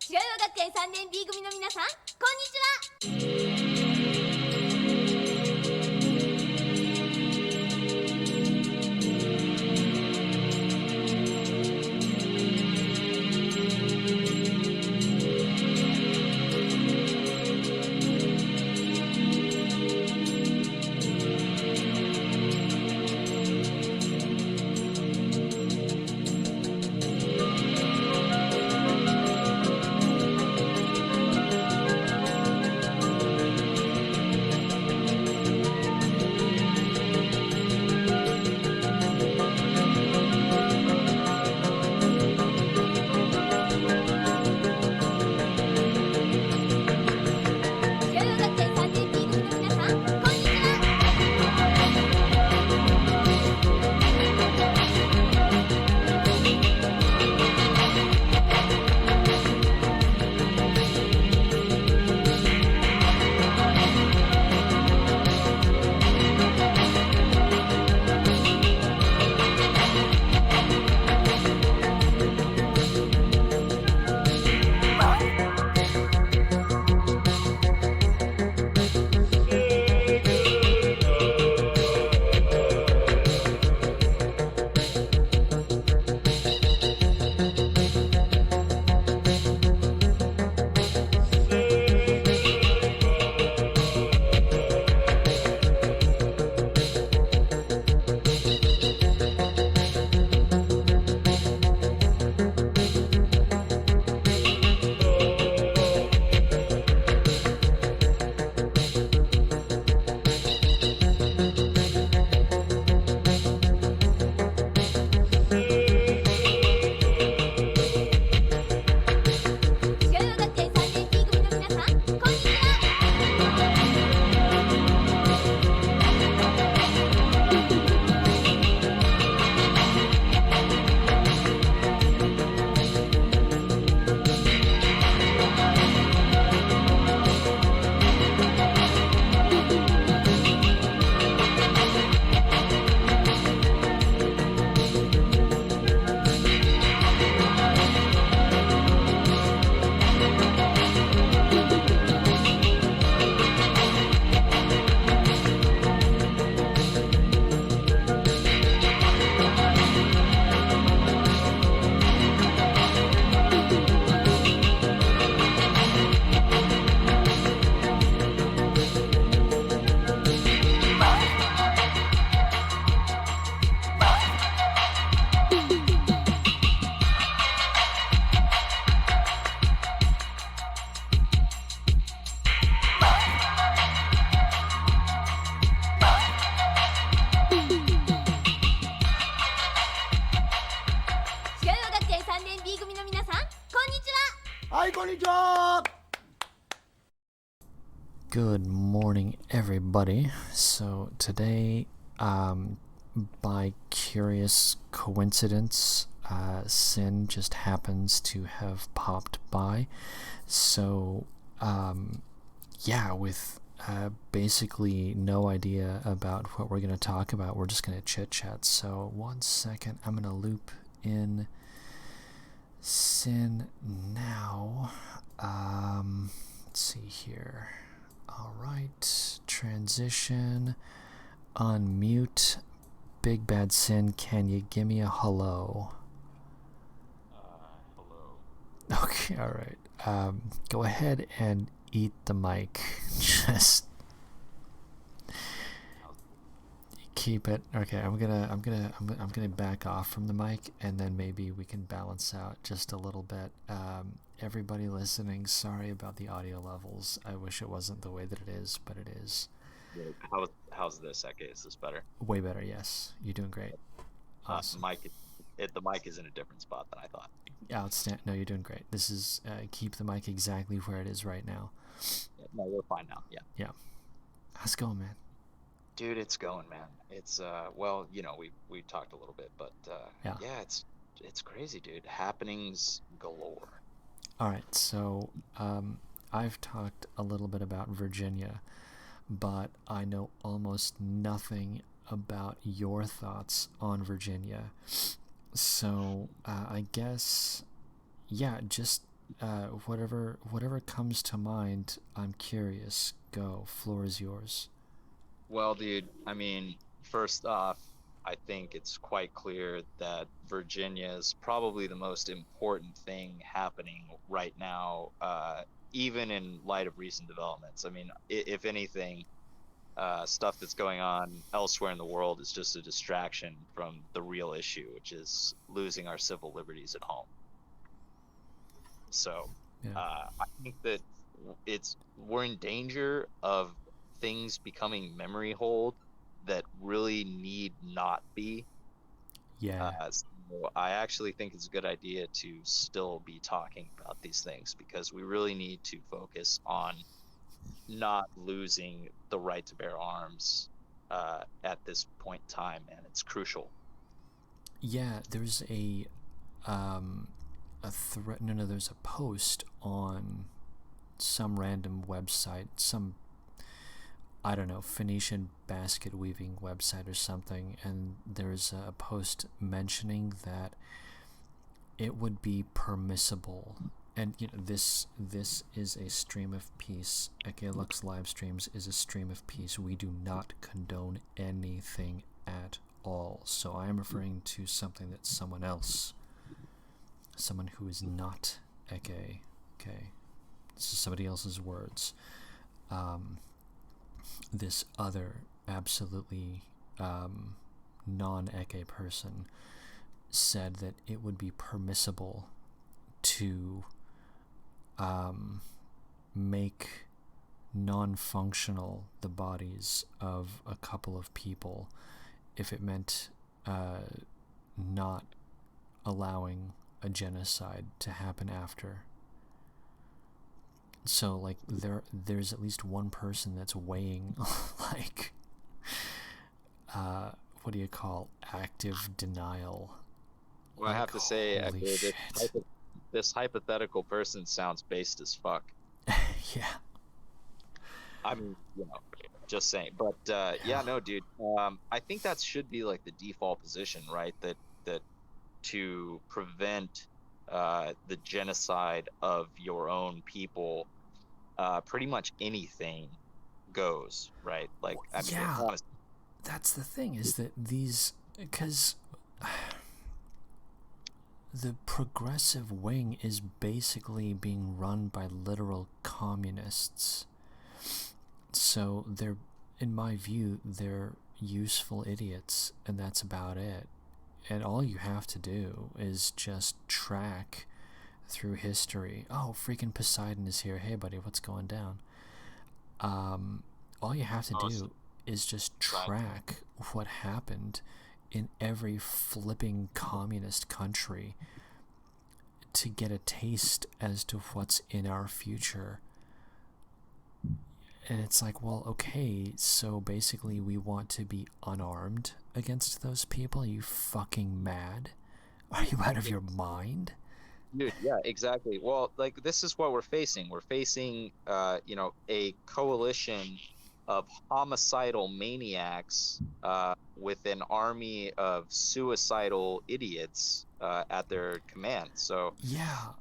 白岩学園3年 B 組の皆さん、こんにちは。 Good morning, everybody. So today, by curious coincidence, Sin just happens to have popped by. So, yeah, with basically no idea about what we're going to talk about, we're just going to chit-chat. So, 1 second, I'm going to loop in Sin now. Let's see here. Alright, transition, unmute. Big Bad Sin, can you give me a hello? Hello. Okay, alright. Go ahead and eat the mic. Just keep it. Okay, I'm gonna back off from the mic, and then maybe we can balance out just a little bit. Everybody listening, sorry about the audio levels. I wish it wasn't the way that it is, but it is. How's this? Okay, is this better? Way better, yes. You're doing great. Awesome. The mic is in a different spot than I thought. Outstanding. No, you're doing great. This is keep the mic exactly where it is right now. Yeah, no, we're fine now. Yeah. Yeah. How's it going, man? Dude, it's going, man. It's well, you know, we talked a little bit, but yeah, it's crazy, dude. Happenings galore. All right, so I've talked a little bit about Virginia, but I know almost nothing about your thoughts on Virginia. So I guess, yeah, just whatever comes to mind. I'm curious. Go. Floor is yours. Well, dude, I mean, first off, I think it's quite clear that Virginia is probably the most important thing happening right now, even in light of recent developments. I mean, if anything, stuff that's going on elsewhere in the world is just a distraction from the real issue, which is losing our civil liberties at home. So, Yeah. I think that we're in danger of things becoming memory hold that really need not be. Yeah. So I actually think it's a good idea to still be talking about these things because we really need to focus on not losing the right to bear arms at this point in time, and it's crucial. Yeah. There's a threat. No, there's a post on some random website, some, I don't know, Phoenician basket weaving website or something, and there's a post mentioning that it would be permissible, and this is a stream of peace. Lux live streams is a stream of peace. We do not condone anything at all. So I am referring to something that someone who is not Eke, okay, this is somebody else's words. This other absolutely non-Eke person said that it would be permissible to make non-functional the bodies of a couple of people if it meant not allowing a genocide to happen after. So like there's at least one person that's weighing like what do you call active denial. Well, I have to say, this hypothetical person sounds based as fuck. Yeah. I mean, just saying. But yeah, no, dude. I think that should be like the default position, right? That to prevent the genocide of your own people, pretty much anything goes, right? Like, I mean, Yeah, honestly, that's the thing, is that because the progressive wing is basically being run by literal communists. So in my view, they're useful idiots, and that's about it. And all you have to do is just track through history. Oh, freaking Poseidon is here. Hey, buddy, what's going down? All you have to do is just track what happened in every flipping communist country to get a taste as to what's in our future. And it's like, well, okay, so basically we want to be unarmed against those people? Are you fucking mad? Are you out of your mind? Dude, yeah, exactly. Well, like, this is what we're facing. We're facing, a coalition of homicidal maniacs with an army of suicidal idiots at their command. So, Yeah.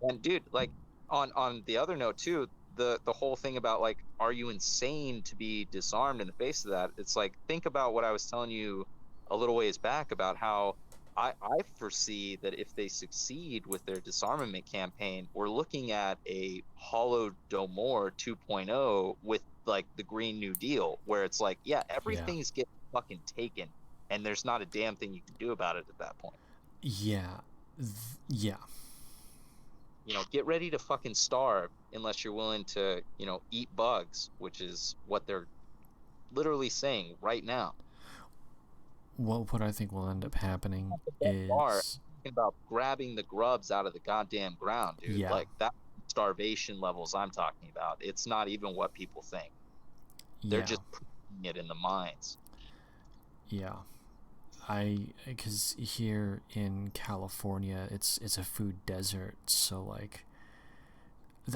and dude, like, on the other note too, the whole thing about, like, are you insane to be disarmed in the face of that? It's like, think about what I was telling you a little ways back about how I foresee that if they succeed with their disarmament campaign, we're looking at a Holodomor 2.0 with like the Green New Deal, where it's like, yeah, everything's getting fucking taken, and there's not a damn thing you can do about it at that point. Yeah. Yeah. Get ready to fucking starve unless you're willing to, eat bugs, which is what they're literally saying right now. Well, what I think will end up happening is talking about grabbing the grubs out of the goddamn ground, dude. Yeah. Like, that starvation levels I'm talking about. It's not even what people think. They're just putting it in the minds. Yeah. Because here in California, it's a food desert, so like,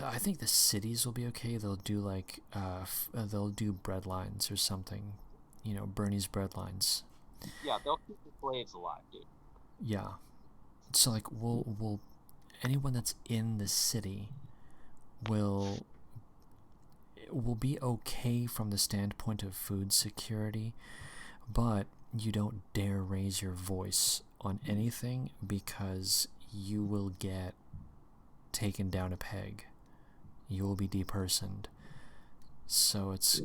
I think the cities will be okay. They'll do like, they'll do bread lines or something, Bernie's bread lines. Yeah, they'll keep the slaves alive, dude. Yeah. So like, we'll anyone that's in the city will be okay from the standpoint of food security, but you don't dare raise your voice on anything because you will get taken down a peg. You will be depersoned. So it's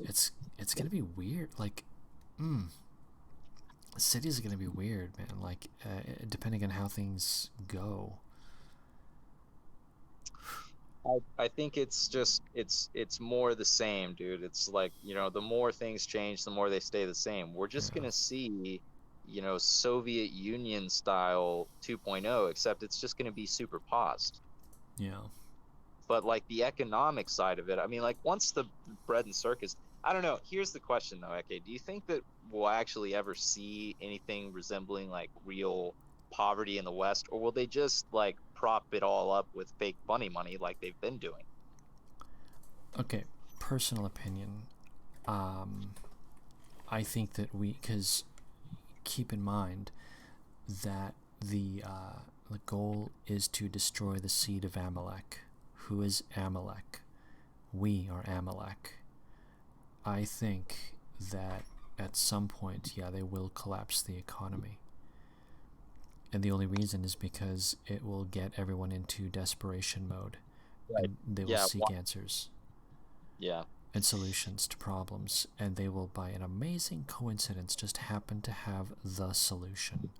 gonna be weird. Like, cities are gonna be weird, man. Like, depending on how things go. I think it's just it's more the same, dude. It's like, the more things change, the more they stay the same. We're just gonna see, Soviet Union style 2.0, except it's just gonna be super paused. Yeah. But like the economic side of it, I mean, like once the bread and circus, I don't know. Here's the question though, Eke. Do you think that we'll actually ever see anything resembling like real poverty in the West, or will they just like prop it all up with fake funny money like they've been doing? Okay, personal opinion. I think that because keep in mind that the goal is to destroy the seed of Amalek. Who is Amalek? We are Amalek. I think that at some point, yeah, they will collapse the economy. And the only reason is because it will get everyone into desperation mode. Right. And they will seek answers. Yeah. And solutions to problems. And they will, by an amazing coincidence, just happen to have the solution.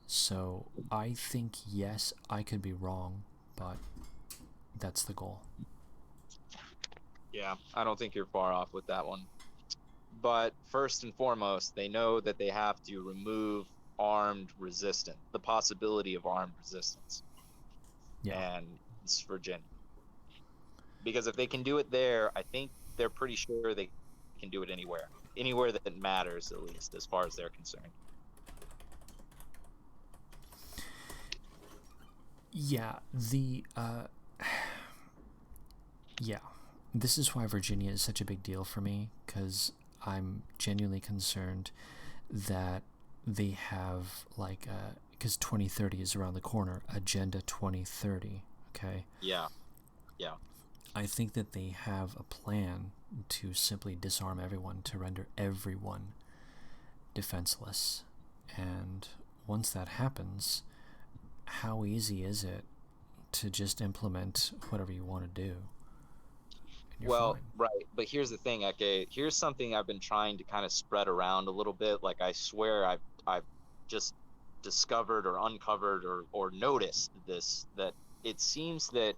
So I think, yes, I could be wrong, but that's the goal. Yeah, I don't think you're far off with that one. But first and foremost, they know that they have to remove armed resistance, the possibility of armed resistance. Yeah. And it's Virginia. Because if they can do it there, I think they're pretty sure they can do it anywhere that matters, at least as far as they're concerned. Yeah, yeah, this is why Virginia is such a big deal for me, because I'm genuinely concerned that they have, like, because 2030 is around the corner, Agenda 2030, okay? Yeah. I think that they have a plan to simply disarm everyone, to render everyone defenseless. And once that happens, how easy is it to just implement whatever you want to do? Well, fine. Right. But here's the thing, Eke. Here's something I've been trying to kind of spread around a little bit. Like, I swear I've just discovered or uncovered or noticed this, that it seems that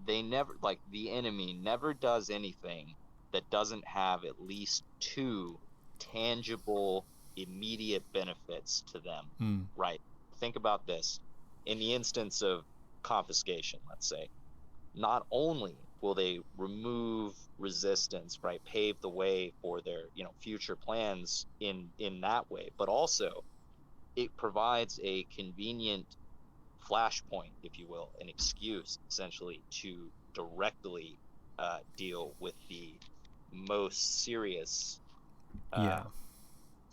they never, like, the enemy never does anything that doesn't have at least two tangible, immediate benefits to them. Right. Think about this. In the instance of confiscation, let's say, not only will they remove resistance, right, pave the way for their future plans in that way, but also it provides a convenient flashpoint, if you will, an excuse essentially to directly deal with the most serious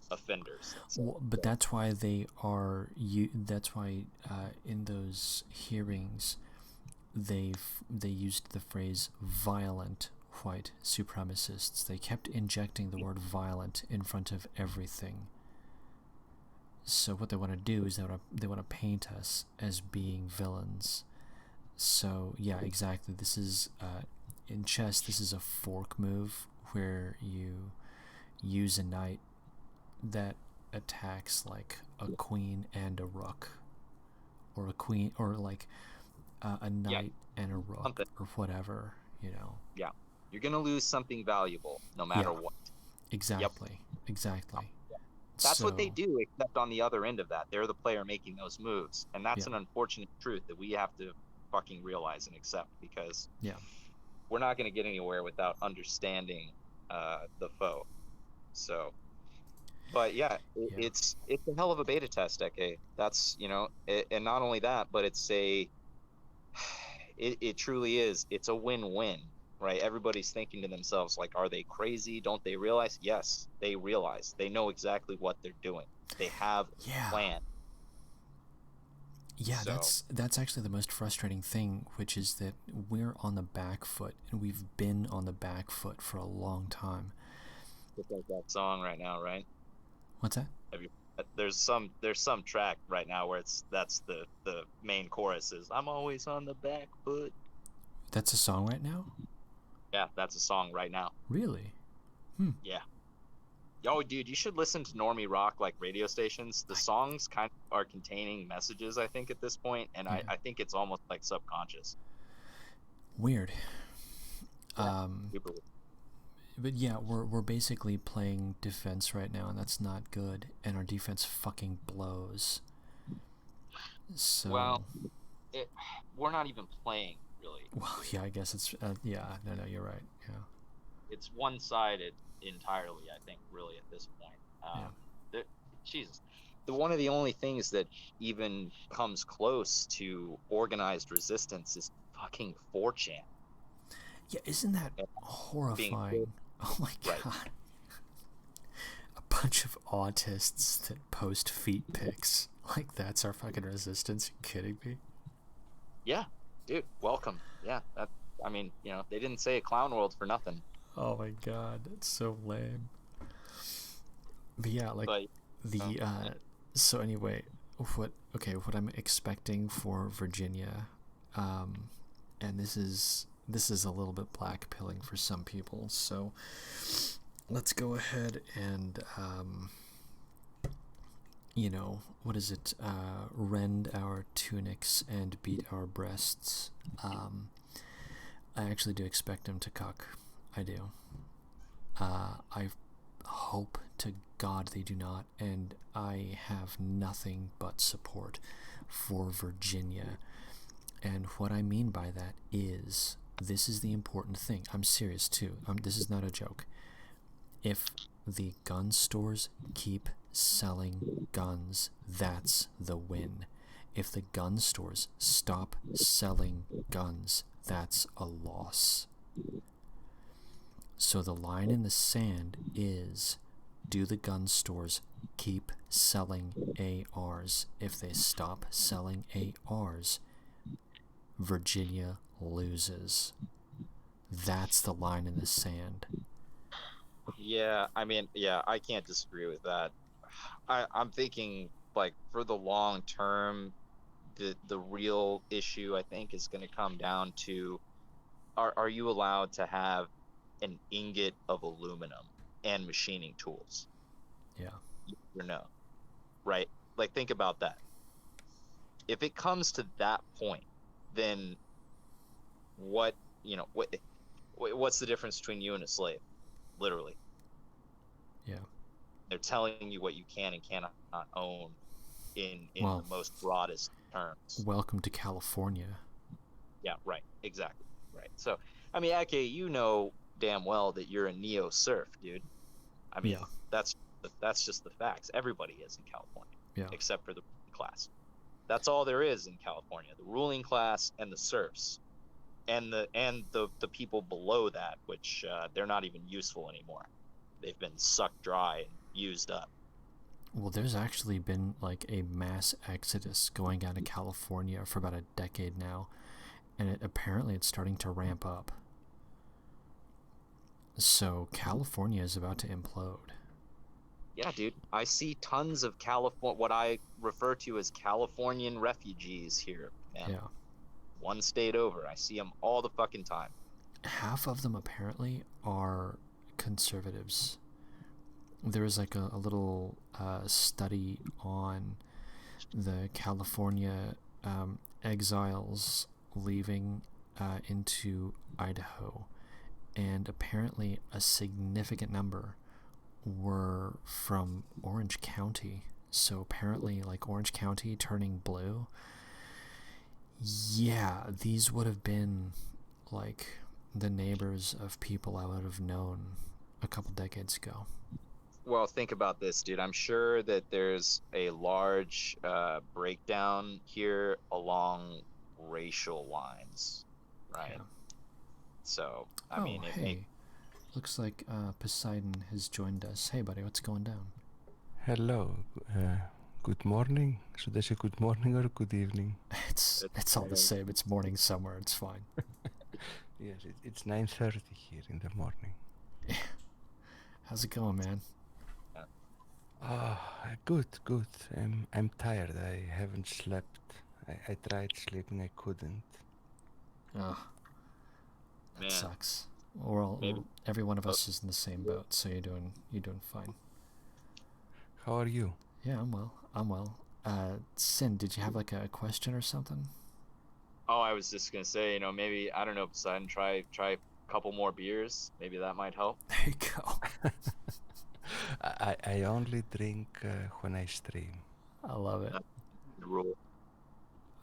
offenders. Well, but that's why they are that's why in those hearings they used the phrase violent white supremacists. They kept injecting the word violent in front of everything. So what they want to do is they want to paint us as being villains. So yeah, exactly. This is in chess. This is a fork move where you use a knight that attacks like a queen and a rook, or a queen, or like a knight and a rook, or whatever, Yeah, you're gonna lose something valuable no matter what. Exactly. Exactly. That's what they do, except on the other end of that, they're the player making those moves, and that's an unfortunate truth that we have to fucking realize and accept, because we're not going to get anywhere without understanding the foe. So, but it's a hell of a beta test, Eke. That's and not only that, but it truly is. It's a win-win. Right, everybody's thinking to themselves, like, are they crazy? Don't they realize? Yes, they realize. They know exactly what they're doing. They have a plan. Yeah, So that's actually the most frustrating thing, which is that we're on the back foot, and we've been on the back foot for a long time. it's like that song right now, right? What's that? Have you? There's some track right now where that's the main chorus is "I'm always on the back foot." That's a song right now? Yeah, that's a song right now. Really? Yeah. Oh, dude, you should listen to normie rock like radio stations. The songs kind of are containing messages, I think, at this point, and Yeah. I think it's almost like subconscious. Weird. Yeah, super weird. But yeah, we're basically playing defense right now, and that's not good. And our defense fucking blows. So. Well, it, we're not even playing really. Well, yeah, I guess it's. Yeah, no, you're right. Yeah. It's one-sided entirely, I think, really at this point. Yeah. Jesus, one of the only things that even comes close to organized resistance is fucking 4chan. Yeah, isn't that And horrifying? Oh my god. Right. A bunch of autists that post feet pics. Like, that's our fucking resistance? You kidding me? Yeah, dude, welcome. Yeah, I mean, they didn't say a clown world for nothing. Oh my god, that's so lame. But yeah, like, But so anyway, what I'm expecting for Virginia, and this is a little bit black pilling for some people, so let's go ahead and what is it, rend our tunics and beat our breasts. I actually do expect him to cuck. I do. I hope to God they do not, and I have nothing but support for Virginia. And what I mean by that is, this is the important thing. I'm serious too. This is not a joke. If the gun stores keep selling guns, that's the win. If the gun stores stop selling guns, that's a loss. So the line in the sand is, do the gun stores keep selling ARs? If they stop selling ARs, Virginia loses. That's the line in the sand. yeah, I mean, yeah, I can't disagree with that. I'm thinking, like, for the long term, the real issue, I think, is going to come down to, are you allowed to have an ingot of aluminum and machining tools? Yeah. Yes or no? Right? Like, think about that. If it comes to that point, then what, what's the difference between you and a slave? Literally. Yeah. They're telling you what you can and cannot own in Well, the most broadest terms. Welcome to California. Yeah, right. Exactly. Right. So, I mean, Ake, you know damn well that you're a neo serf, dude. I mean, Yeah. that's just the facts. Everybody is in California, Yeah. except for the ruling class. That's all there is in California: the ruling class and the serfs, and the people below that, which they're not even useful anymore. They've been sucked dry and used up. Well, there's actually been like a mass exodus going out of California for about a decade now, and apparently it's starting to ramp up. So California is about to implode. Yeah, dude. I see tons of what I refer to as Californian refugees here, man. Yeah. One state over. I see them all the fucking time. Half of them apparently are conservatives. There was like a little study on the California exiles leaving into Idaho, and apparently a significant number were from Orange County. So apparently, like, Orange County turning blue. Yeah, these would have been like the neighbors of people I would have known a couple decades ago. Well, think about this, dude. I'm sure that there's a large breakdown here along racial lines, right? Yeah. So, I mean, hey. Looks like Poseidon has joined us. Hey, buddy, what's going down? Hello, Good morning. Should I say good morning or good evening? It's all the same. It's morning somewhere. It's fine. Yes, it's 9:30 here in the morning. How's it going, man? Good. I'm tired. I haven't slept. I tried sleeping. I couldn't. Oh, that Man, sucks. maybe. Every one of us is in the same boat, so you're doing fine. How are you? Yeah, I'm well. Sin, did you have like a question or something? Oh, I was just gonna say, maybe I don't know, Poseidon, try a couple more beers. Maybe that might help. There you go. I only drink when I stream. I love it. That's the rule.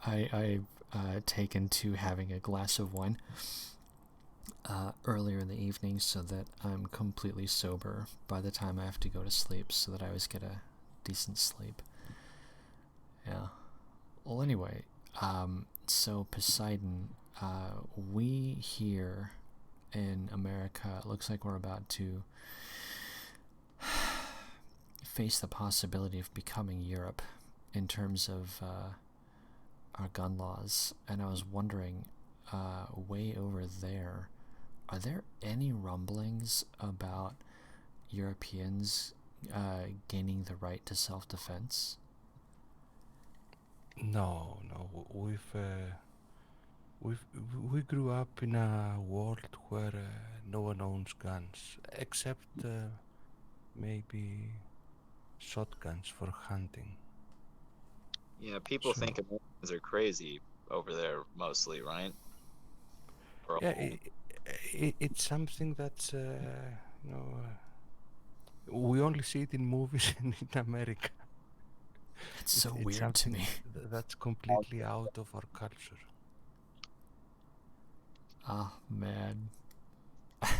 I've taken to having a glass of wine earlier in the evening so that I'm completely sober by the time I have to go to sleep, so that I always get a decent sleep. Yeah. Well, anyway, so Poseidon, we here in America, it looks like we're about to face the possibility of becoming Europe in terms of our gun laws, and I was wondering, way over there, are there any rumblings about Europeans gaining the right to self-defense? No. We grew up in a world where no one owns guns except maybe shotguns for hunting. Yeah, people So think Americans are crazy over there mostly, right? yeah, it's something that's we only see it in movies and in America. It's so It's weird to something me. that's completely out of our culture. Oh, man.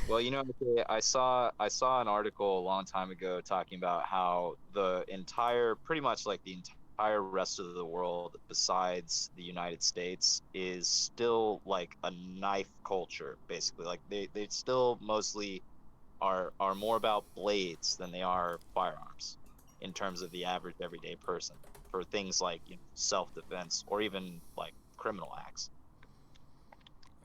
Well, okay, I saw an article a long time ago talking about how pretty much like the entire rest of the world besides the United States is still like a knife culture, basically. Like they still mostly are more about blades than they are firearms in terms of the average everyday person for things like self-defense or even like criminal acts.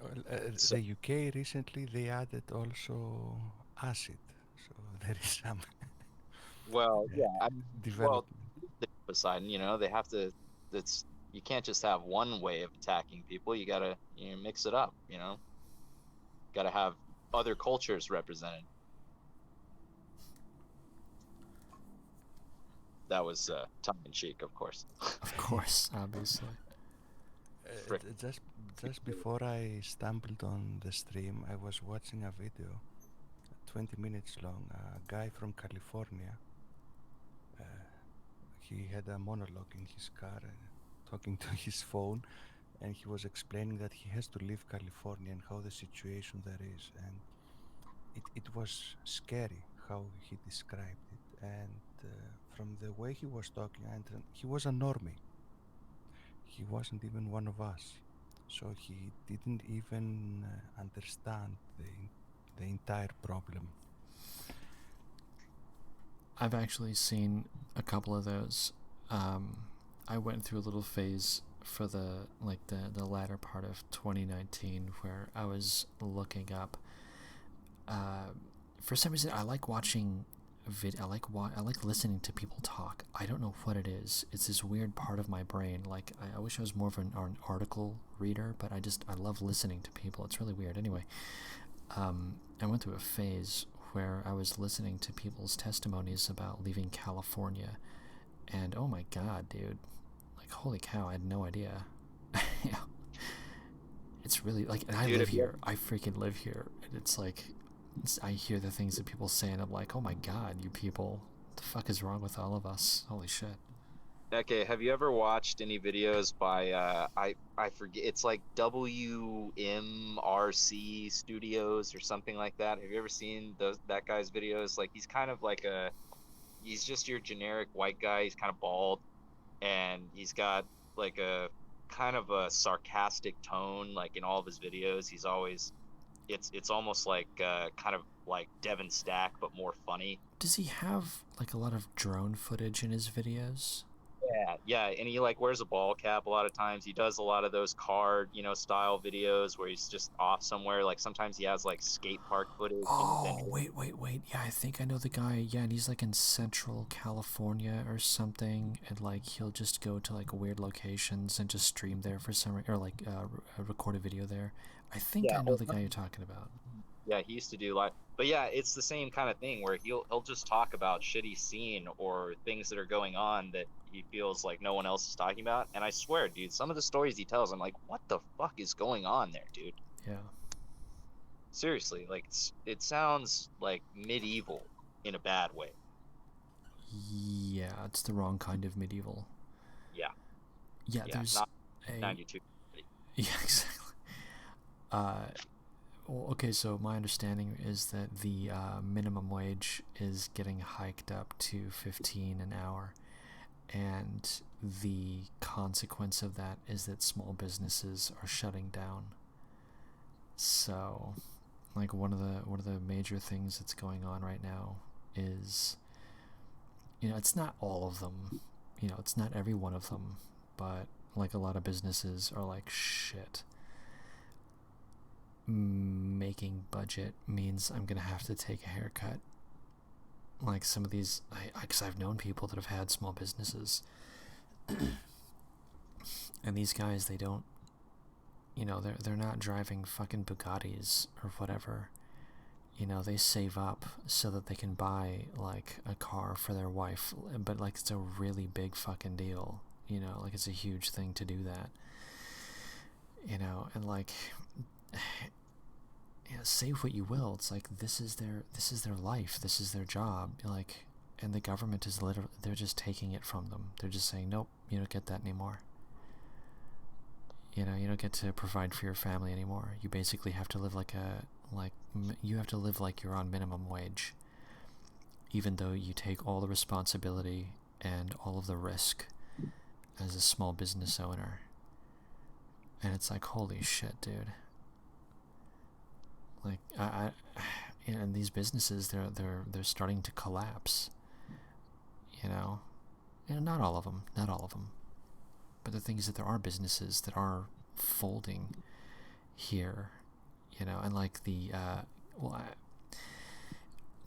Well, So, the UK recently they added also acid, so there is some well, yeah, well, development. Poseidon, they have to. It's You can't just have one way of attacking people. You gotta mix it up. Gotta have other cultures represented. That was tongue in cheek, of course. Of course, obviously. Frick. Just before I stumbled on the stream, I was watching a video, 20 minutes long. A guy from California. He had a monologue in his car, talking to his phone, and he was explaining that he has to leave California and how the situation there is. And it was scary how he described it. And from the way he was talking, he was a normie. He wasn't even one of us. So he didn't even understand the entire problem. I've actually seen a couple of those. I went through a little phase for the latter part of 2019 where I was looking up. For some reason, I like watching I like listening to people talk. I don't know what it is. It's this weird part of my brain. Like I wish I was more of an article reader, but I love listening to people. It's really weird. Anyway, I went through a phase where I was listening to people's testimonies about leaving California, and oh my god, dude, like holy cow, I had no idea. Yeah, it's really like, and I Dude, live here. I freaking live here, and it's like, I hear the things that people say, and I'm like, oh my god, you people, what the fuck is wrong with all of us? Holy shit. Okay, have you ever watched any videos by I forget, it's like WMRC Studios or something like that? Have you ever seen that guy's videos? Like he's kind of like he's just your generic white guy. He's kind of bald and he's got like a kind of a sarcastic tone like in all of his videos. He's always it's almost like kind of like Devin Stack but more funny. Does he have like a lot of drone footage in his videos? Yeah, and he like wears a ball cap a lot of times. He does a lot of those car, style videos where he's just off somewhere. Like sometimes he has like skate park footage and then Oh, wait. Yeah, I think I know the guy. Yeah, and he's like in Central California or something, and like he'll just go to like weird locations and just stream there for some or like record a video there. I think yeah, I know the guy you're talking about. yeah, he used to do like, but yeah, it's the same kind of thing where he'll just talk about shit he's seen or things that are going on that he feels like no one else is talking about. And I swear, dude, some of the stories he tells, I'm like, what the fuck is going on there, dude? Yeah. Seriously, like it sounds like medieval in a bad way. Yeah, it's the wrong kind of medieval. Yeah, Yeah, yeah, there's not a 92. yeah, exactly. Well, okay, so my understanding is that the minimum wage is getting hiked up to 15 an hour, and the consequence of that is that small businesses are shutting down. So, like one of the major things that's going on right now is, it's not all of them, it's not every one of them, but like a lot of businesses are like, shit, making budget means I'm gonna have to take a haircut. Like some of these, because I've known people that have had small businesses, and these guys, they don't, they're not driving fucking Bugattis or whatever. They save up so that they can buy like a car for their wife, but like it's a really big fucking deal. Like it's a huge thing to do that. And like, save what you will. It's like this is their life. This is their job. Like, and the government is literally, they're just taking it from them. They're just saying, nope, you don't get that anymore. You don't get to provide for your family anymore. You basically have to live you have to live like you're on minimum wage, even though you take all the responsibility and all of the risk as a small business owner. And it's like, holy shit, dude. Like and these businesses, they're starting to collapse. Not all of them, but the thing is that there are businesses that are folding here, and like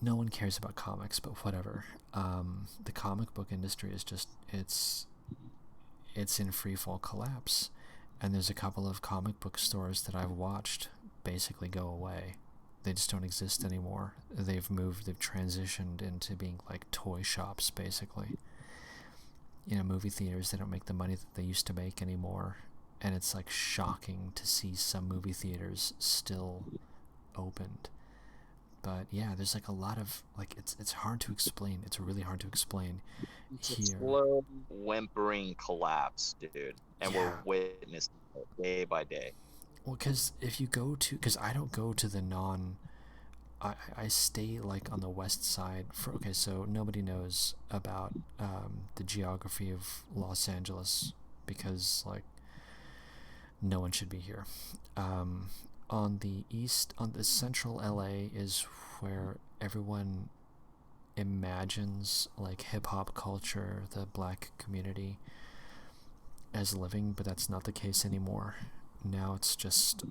no one cares about comics, but whatever. The comic book industry is just, it's in free fall collapse, and there's a couple of comic book stores that I've watched basically go away. They just don't exist anymore. They've transitioned into being like toy shops, basically. Movie theaters, they don't make the money that they used to make anymore, and it's like shocking to see some movie theaters still opened. But yeah, there's like a lot of like, it's hard to explain. It's really hard to explain It's a here. slow, whimpering collapse, dude, and we're Yeah. witnessing it day by day. Well, because if you go to, because I don't go to the I stay like on the west side okay, so nobody knows about the geography of Los Angeles because like no one should be here. On the east, on the central LA is where everyone imagines like hip hop culture, the black community as living, but that's not the case anymore. Now it's just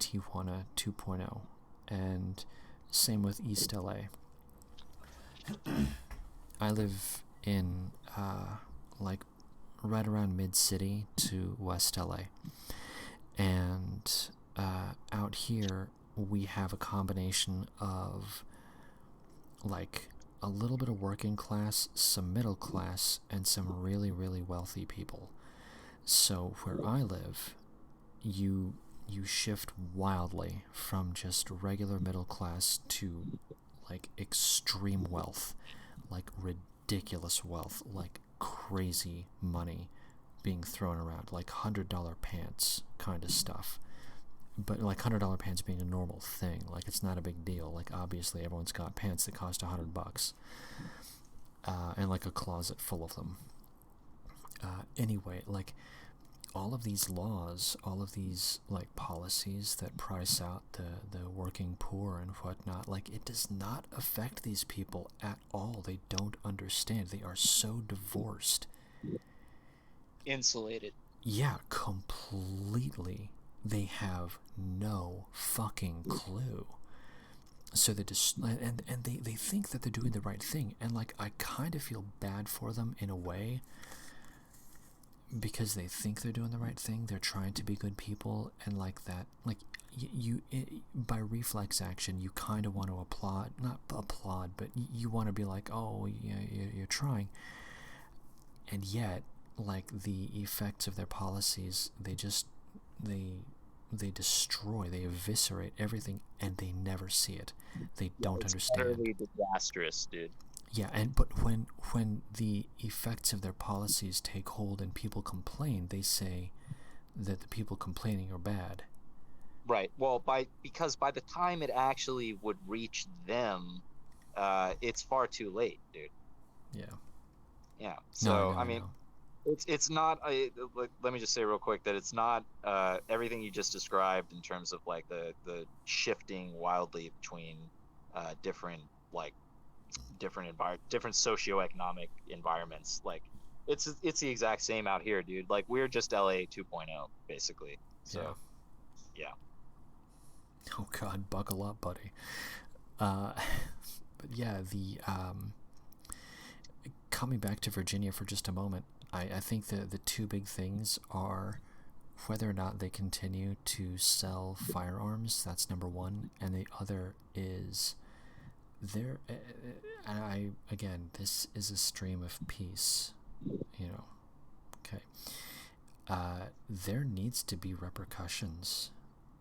Tijuana 2.0, and same with East LA. I live in like right around mid city to West LA, and out here we have a combination of like a little bit of working class, some middle class, and some really, really wealthy people. So where I live, you shift wildly from just regular middle class to like extreme wealth, like ridiculous wealth, like crazy money being thrown around, like $100 pants kind of stuff. But like $100 pants being a normal thing, like it's not a big deal. Like obviously everyone's got pants that cost $100, and like a closet full of them. Anyway, like all of these laws, all of these like policies that price out the working poor and whatnot, like it does not affect these people at all. They don't understand. They are so divorced. insulated. Yeah, completely. They have no fucking clue. So they just and they think that they're doing the right thing, and like I kind of feel bad for them in a way, because they think they're doing the right thing. They're trying to be good people, and like that, like by reflex action, you kind of want to not applaud, but you want to be like, oh, yeah, you're trying. And yet, like, the effects of their policies, they destroy, they eviscerate everything, and they never see it. They don't It's understand. utterly disastrous, dude. Yeah, but when the effects of their policies take hold and people complain, they say that the people complaining are bad. Right. Well, because by the time it actually would reach them, it's far too late, dude. Yeah. Yeah. No, So I mean, know. it's not. Let me just say real quick that it's not everything you just described in terms of like the shifting wildly between different like different socioeconomic environments. Like it's the exact same out here, dude. Like we're just LA 2.0 basically. So yeah. Oh God, buckle up, buddy. But yeah, the coming back to Virginia for just a moment, I think the two big things are whether or not they continue to sell firearms. That's number one, and the other is there. And again, this is a stream of peace, you know. Okay. There needs to be repercussions.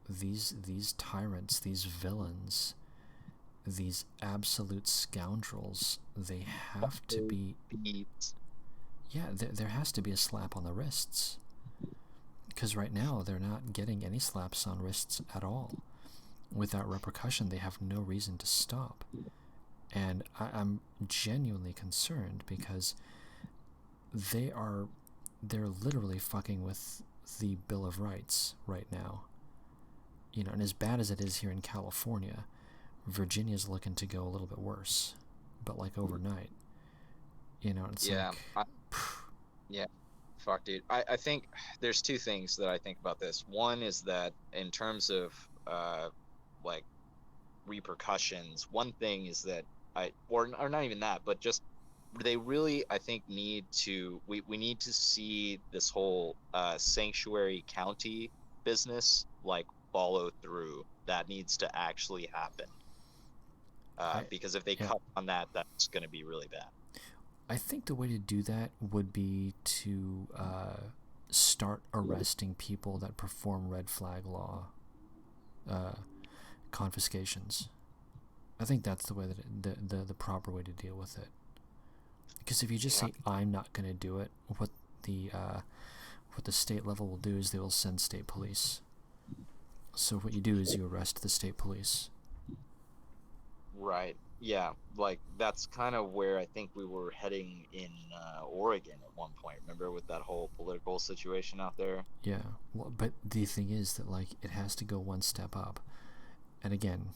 These tyrants, these villains, these absolute scoundrels, they have to be. Yeah, there has to be a slap on the wrists. Because right now they're not getting any slaps on wrists at all. Without repercussion, they have no reason to stop. And I'm genuinely concerned because they're literally fucking with the Bill of Rights right now. You know, and as bad as it is here in California, Virginia's looking to go a little bit worse, but like overnight. You know, it's like... Yeah. Fuck, dude. I think there's two things that I think about this. One is that in terms of like repercussions, one thing is that or not even that, but just they really, I think, need to we need to see this whole sanctuary county business like follow through. That needs to actually happen. Because if they cut on that, that's going to be really bad. I think the way to do that would be to start arresting people that perform red flag law confiscations. I think that's the way that the proper way to deal with it. Because if you just say I'm not going to do it, what the state level will do is they will send state police. So what you do is you arrest the state police. Right. Yeah. Like that's kind of where I think we were heading in Oregon at one point. Remember with that whole political situation out there? Yeah. Well, but the thing is that like it has to go one step up. And again,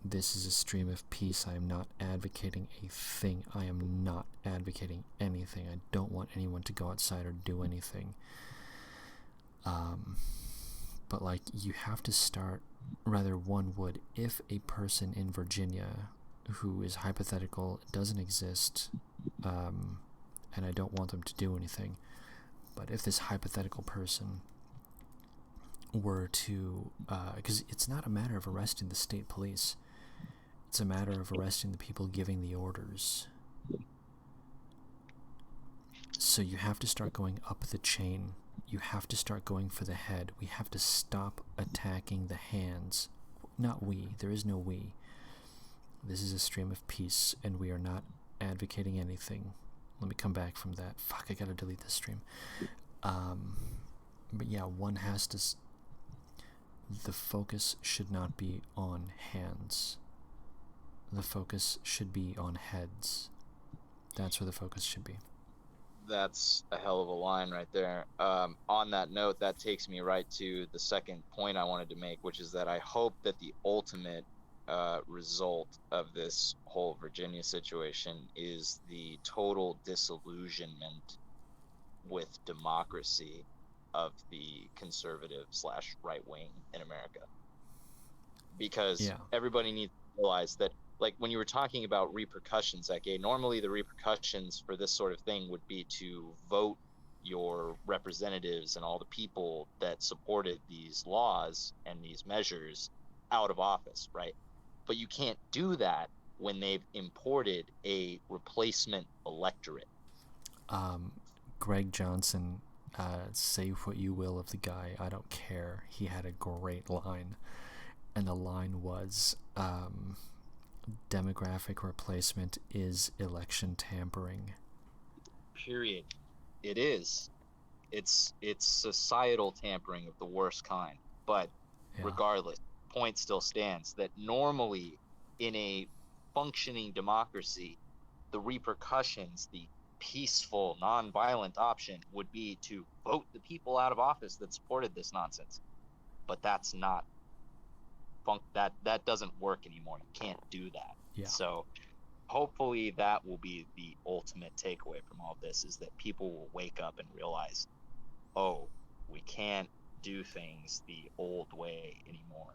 this is a stream of peace. I am not advocating a thing. I am not advocating anything. I don't want anyone to go outside or do anything. But like you have to start, rather one would, if a person in Virginia who is hypothetical, doesn't exist, and I don't want them to do anything, but if this hypothetical person were to, because it's not a matter of arresting the state police, it's a matter of arresting the people giving the orders. So you have to start going up the chain. You have to start going for the head. We have to stop attacking the hands. Not we. There is no we. This is a stream of peace, and we are not advocating anything. Let me come back from that. Fuck, I gotta delete this stream. But yeah, one has to... The focus should not be on hands. The focus should be on heads. That's where the focus should be. That's a hell of a line right there. On that note, that takes me right to the second point I wanted to make, which is that I hope that the ultimate result of this whole Virginia situation is the total disillusionment with democracy of the conservative / right wing in America, because Yeah. everybody needs to realize that, like, when you were talking about repercussions, like, normally the repercussions for this sort of thing would be to vote your representatives and all the people that supported these laws and these measures out of office, right? But you can't do that when they've imported a replacement electorate. Greg Johnson, say what you will of the guy, I don't care. He had a great line, and the line was, demographic replacement is election tampering. Period. It is. It's societal tampering of the worst kind. But Yeah. regardless, point still stands that normally in a functioning democracy, the repercussions, the peaceful, non-violent option would be to vote the people out of office that supported this nonsense. But that's not that doesn't work anymore. You can't do that. Yeah. So hopefully that will be the ultimate takeaway from all of this, is that people will wake up and realize, oh, we can't do things the old way anymore.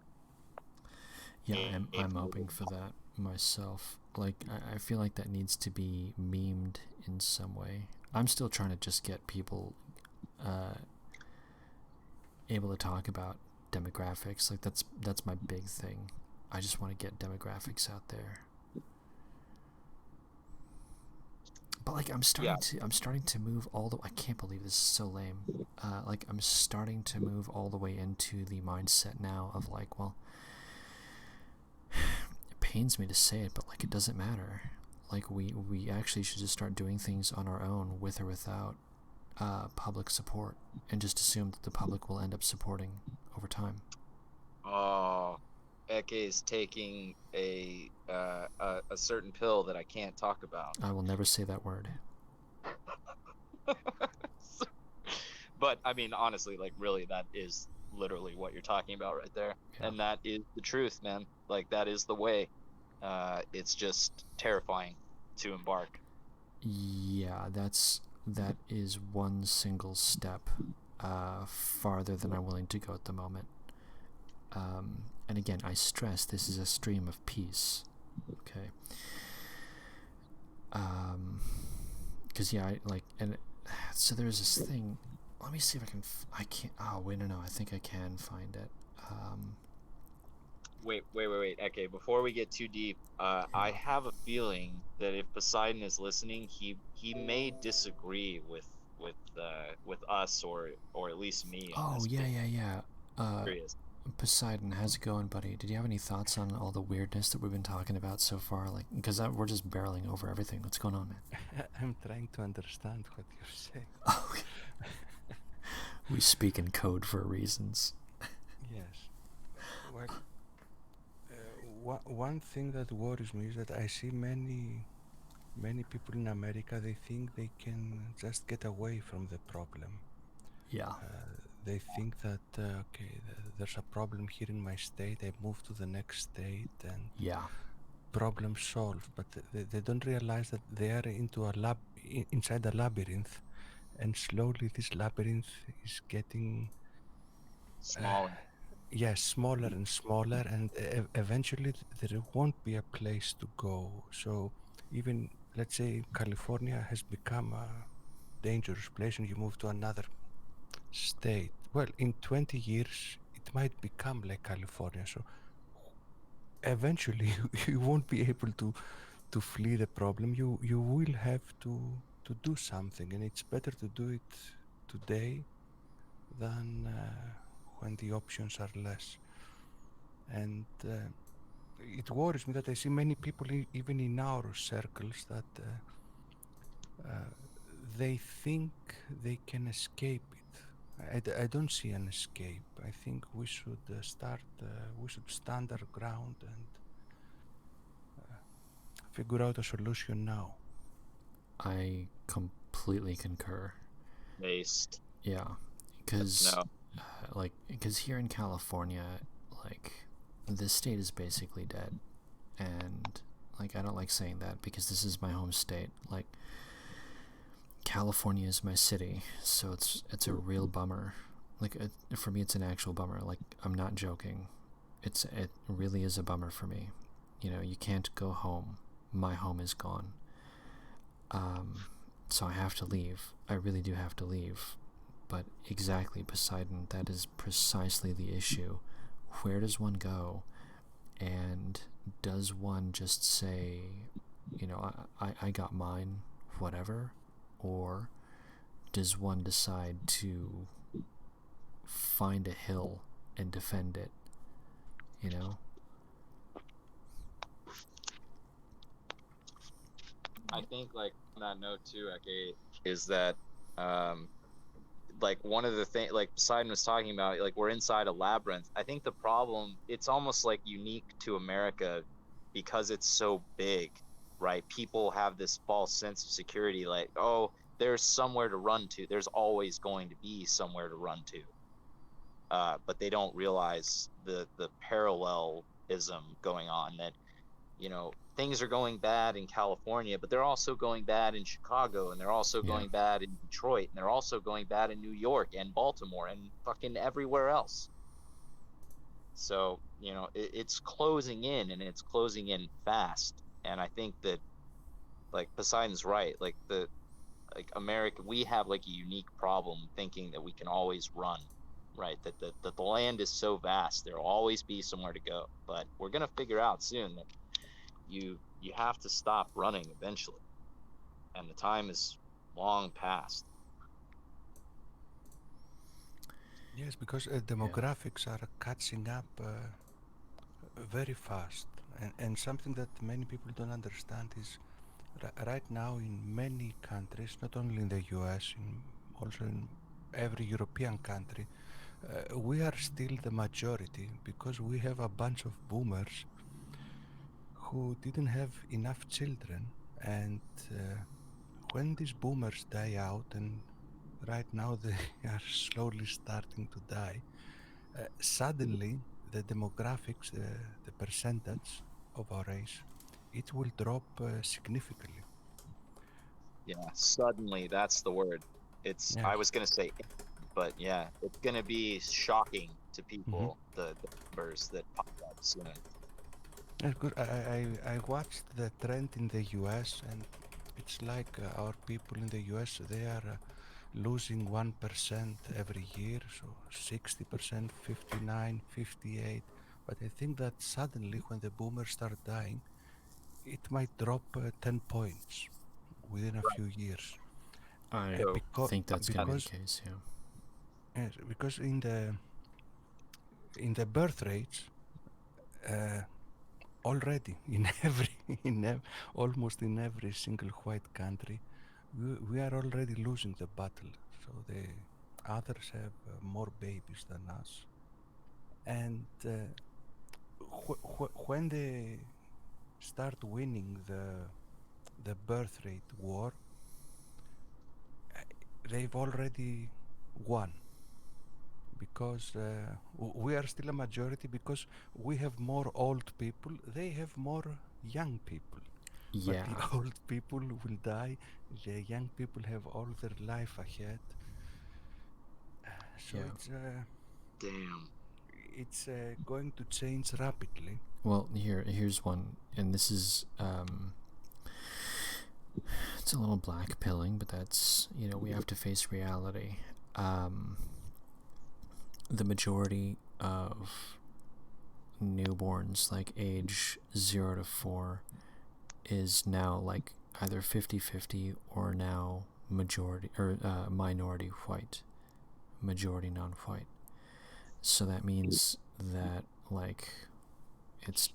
Yeah, I'm hoping for that myself. Like, I feel like that needs to be memed in some way. I'm still trying to just get people able to talk about demographics. Like, that's my big thing. I just want to get demographics out there. But like, I'm starting to move all the. I can't believe this is so lame. Like, I'm starting to move all the way into the mindset now of like, well, it pains me to say it, but like, it doesn't matter. Like, we actually should just start doing things on our own, with or without public support, and just assume that the public will end up supporting over time. Oh, Eke is taking a certain pill that I can't talk about. I will never say that word. But I mean, honestly, like, really, that is literally what you're talking about right there. Yeah. And that is the truth, man. Like, that is the way. It's just terrifying to embark. Yeah, that is one single step farther than I'm willing to go at the moment. And again, I stress this is a stream of peace. Okay. Because yeah, so there's this thing. Let me see if I can. I can't. Oh wait, no, I think I can find it. Wait. Okay, before we get too deep, I have a feeling that if Poseidon is listening, he may disagree with us, or at least me. On Oh this yeah. Curious. Poseidon, how's it going, buddy? Did you have any thoughts on all the weirdness that we've been talking about so far? Like, because we're just barreling over everything. What's going on, man? I'm trying to understand what you're saying. Oh, we speak in code for reasons. Yes. Well, one thing that worries me is that I see many people in America, they think they can just get away from the problem. Yeah. They think that, there's a problem here in my state, I move to the next state and Yeah. problem solved. But they don't realize that they are inside a labyrinth, and slowly this labyrinth is getting Smaller. smaller and smaller, and eventually there won't be a place to go. So even, let's say, California has become a dangerous place and you move to another state. Well, in 20 years, it might become like California. So eventually you won't be able to flee the problem. You will have to do something, and it's better to do it today than when the options are less. And it worries me that I see many people, even in our circles, that they think they can escape it. I don't see an escape. I think we should we should stand our ground and figure out a solution now. I completely concur. Based. Yeah, because No. because here in California, like, this state is basically dead, and like, I don't like saying that because this is my home state. Like, California is my city, so it's a real bummer. Like for me, it's an actual bummer. Like I'm not joking. It really is a bummer for me. You know, you can't go home. My home is gone. So I have to leave. I really do have to leave. But exactly, Poseidon, that is precisely the issue. Where does one go? And does one just say, you know, I got mine, whatever? Or does one decide to find a hill and defend it, you know? I think like on that note too, Eke, is that like one of the things like Poseidon was talking about, like we're inside a labyrinth. I think the problem, it's almost like unique to America because it's so big, right? People have this false sense of security, like, oh, there's somewhere to run to. There's always going to be somewhere to run to. But they don't realize the parallelism going on, that you know things are going bad in California, but they're also going bad in Chicago, and they're also going bad in Detroit, and they're also going bad in New York and Baltimore and fucking everywhere else. So you know it's closing in, and it's closing in fast. And I think that like Poseidon's right, like America, we have like a unique problem thinking that we can always run, right? That the land is so vast, there'll always be somewhere to go. But we're gonna figure out soon that you have to stop running eventually, and the time is long past. Yes, because demographics are catching up very fast. And something that many people don't understand is right now in many countries, not only in the US, also in every European country, we are still the majority because we have a bunch of boomers who didn't have enough children. And when these boomers die out, and right now they are slowly starting to die, suddenly the demographics, the percentage of our race, it will drop significantly. Yeah, suddenly, that's the word. It's, Yes. I was gonna say, but yeah, it's gonna be shocking to Mm-hmm. people, the numbers that pop up soon. Yes, good. I watched the trend in the US, and it's like our people in the US, they are losing 1% every year, so 60%, 59, 58. But I think that suddenly when the boomers start dying, it might drop 10 points within a few years. I So Because, think that's going to be the because, case, yeah. yes, because in the birth rates, uh, already in almost in every single white country, we are already losing the battle. So the others have more babies than us, and when they start winning the birth rate war, they've already won, because we are still a majority, because we have more old people, they have more young people. But Yeah, the old people will die, the young people have all their life ahead. So yeah. damn. it's going to change rapidly. Well, here's one, and this is it's a little black pilling, but that's, you know, we have to face reality. The majority of newborns, like age 0 to 4, is now like either 50-50 or now majority or minority white, majority non-white. So that means that like it's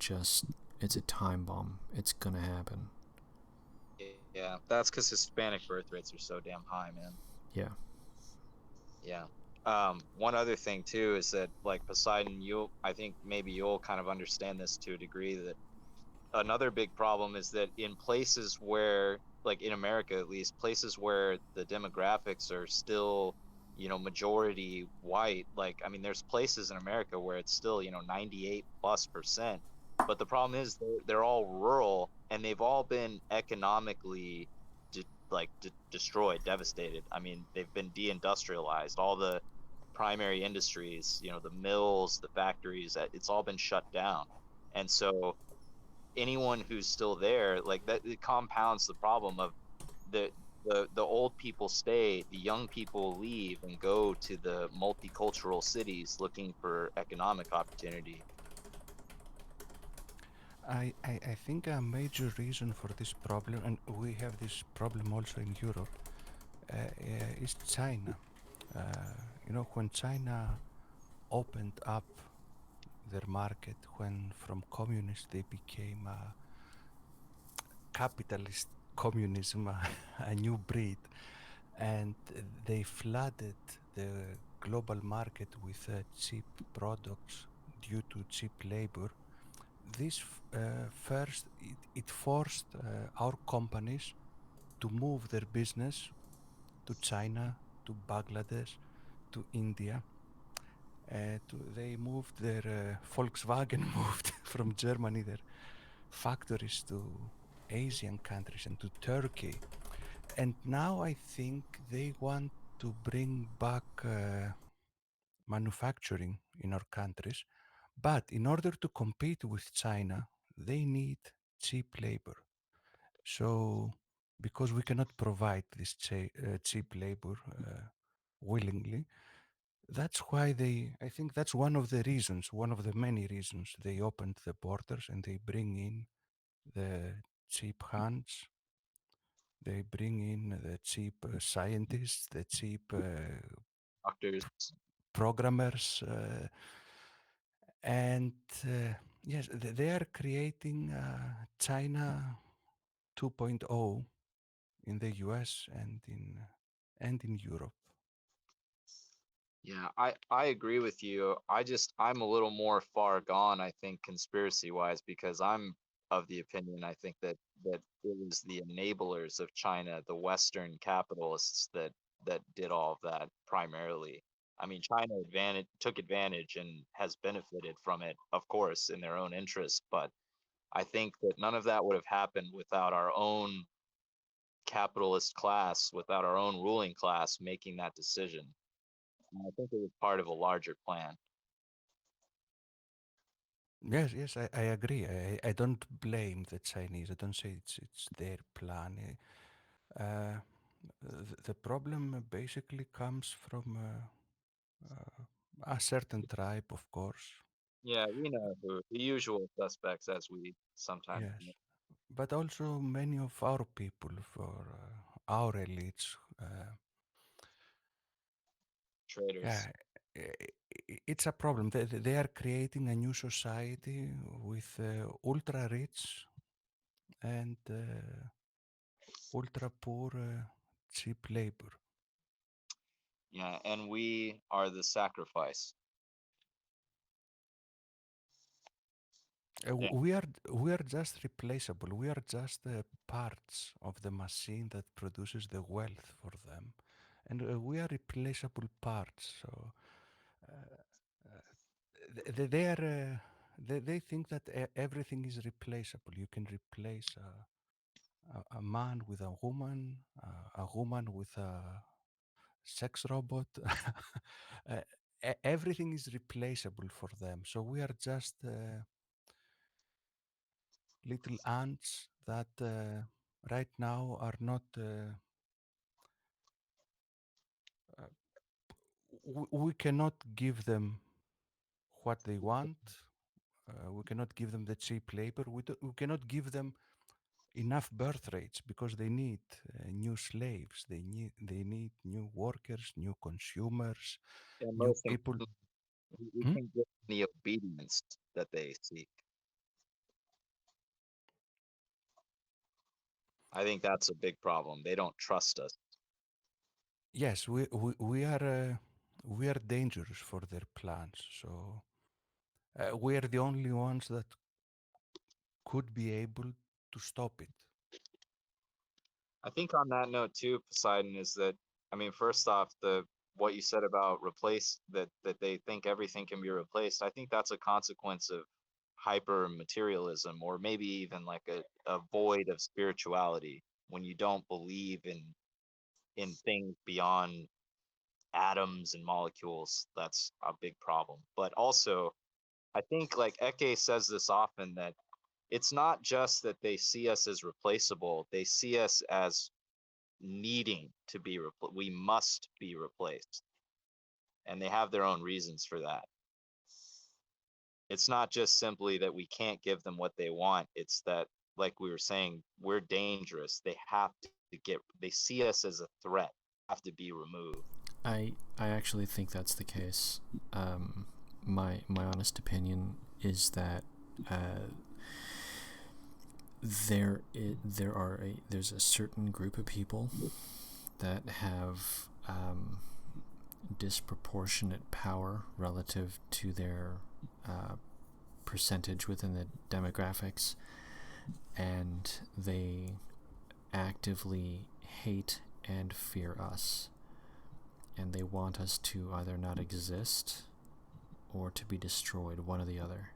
a time bomb. It's gonna happen. Yeah, that's because Hispanic birth rates are so damn high, man. Yeah. Yeah. One other thing too is that like Poseidon, I think maybe you'll kind of understand this to a degree, that another big problem is that in places where, like in America at least, places where the demographics are still, you know, majority white, like I mean there's places in America where it's still, you know, 98+%. But the problem is they're all rural, and they've all been economically like destroyed, devastated. I mean, they've been deindustrialized. All the primary industries, you know, the mills, the factories, it's all been shut down. And so anyone who's still there, like that, it compounds the problem of the the old people stay, the young people leave and go to the multicultural cities looking for economic opportunity. I think a major reason for this problem, and we have this problem also in Europe, is China. Uh, when China opened up their market, when from communist they became capitalist communism, a new breed, and they flooded the global market with cheap products due to cheap labor. This first, it forced our companies to move their business to China, to Bangladesh, to India. They moved their Volkswagen moved from Germany their factories to Asian countries and to Turkey. And now I think they want to bring back manufacturing in our countries. But in order to compete with China, they need cheap labor. So, because we cannot provide this cheap labor willingly, that's why I think that's one of the reasons, one of the many reasons they opened the borders and they bring in the cheap hands, they bring in the cheap scientists, the cheap Doctors. programmers, and yes, they are creating China 2.0 in the US and in Europe. Yeah, I agree with you. I'm a little more far gone, I think, conspiracy wise, because I'm of the opinion, I think that it was the enablers of China, the Western capitalists that did all of that primarily. I mean, China took advantage and has benefited from it, of course, in their own interest, but I think that none of that would have happened without our own capitalist class, without our own ruling class making that decision. And I think it was part of a larger plan. Yes, yes, I agree. I don't blame the Chinese. I don't say it's their plan. The problem basically comes from a certain tribe, of course. Yeah, we know who the usual suspects, as we sometimes Yes, know, but also many of our people, for our elites. traitors. Yeah, it's a problem. They are creating a new society with ultra rich and ultra poor cheap labor. Yeah, and we are the sacrifice. Yeah, We are just replaceable. We are just parts of the machine that produces the wealth for them, and we are replaceable parts. So they are. They think that everything is replaceable. You can replace a man with a woman with a sex robot. uh, Everything is replaceable for them. So we are just little ants that right now are not. Uh, we cannot give them what they want. We cannot give them the cheap labor. We cannot give them enough birth rates because they need new slaves. They need new workers, new consumers, and new most people. importantly, we Hmm? can get the obedience that they seek. I think that's a big problem. They don't trust us. Yes, we are dangerous for their plans. So we are the only ones that could be able to stop it. I think on that note too, Poseidon, is that I mean, first off, the what you said about replace that they think everything can be replaced. I think that's a consequence of hyper materialism, or maybe even like a void of spirituality. when you don't believe in things beyond atoms and molecules, that's a big problem. But also, I think like Eke says this often, that it's not just that they see us as replaceable, they see us as needing to be we must be replaced, and they have their own reasons for that. It's not just simply that we can't give them what they want, it's that, like we were saying, we're dangerous. They have to they see us as a threat, have to be removed. I actually think that's the case. My honest opinion is that there's a certain group of people that have disproportionate power relative to their percentage within the demographics, and they actively hate and fear us, and they want us to either not exist or to be destroyed, one or the other.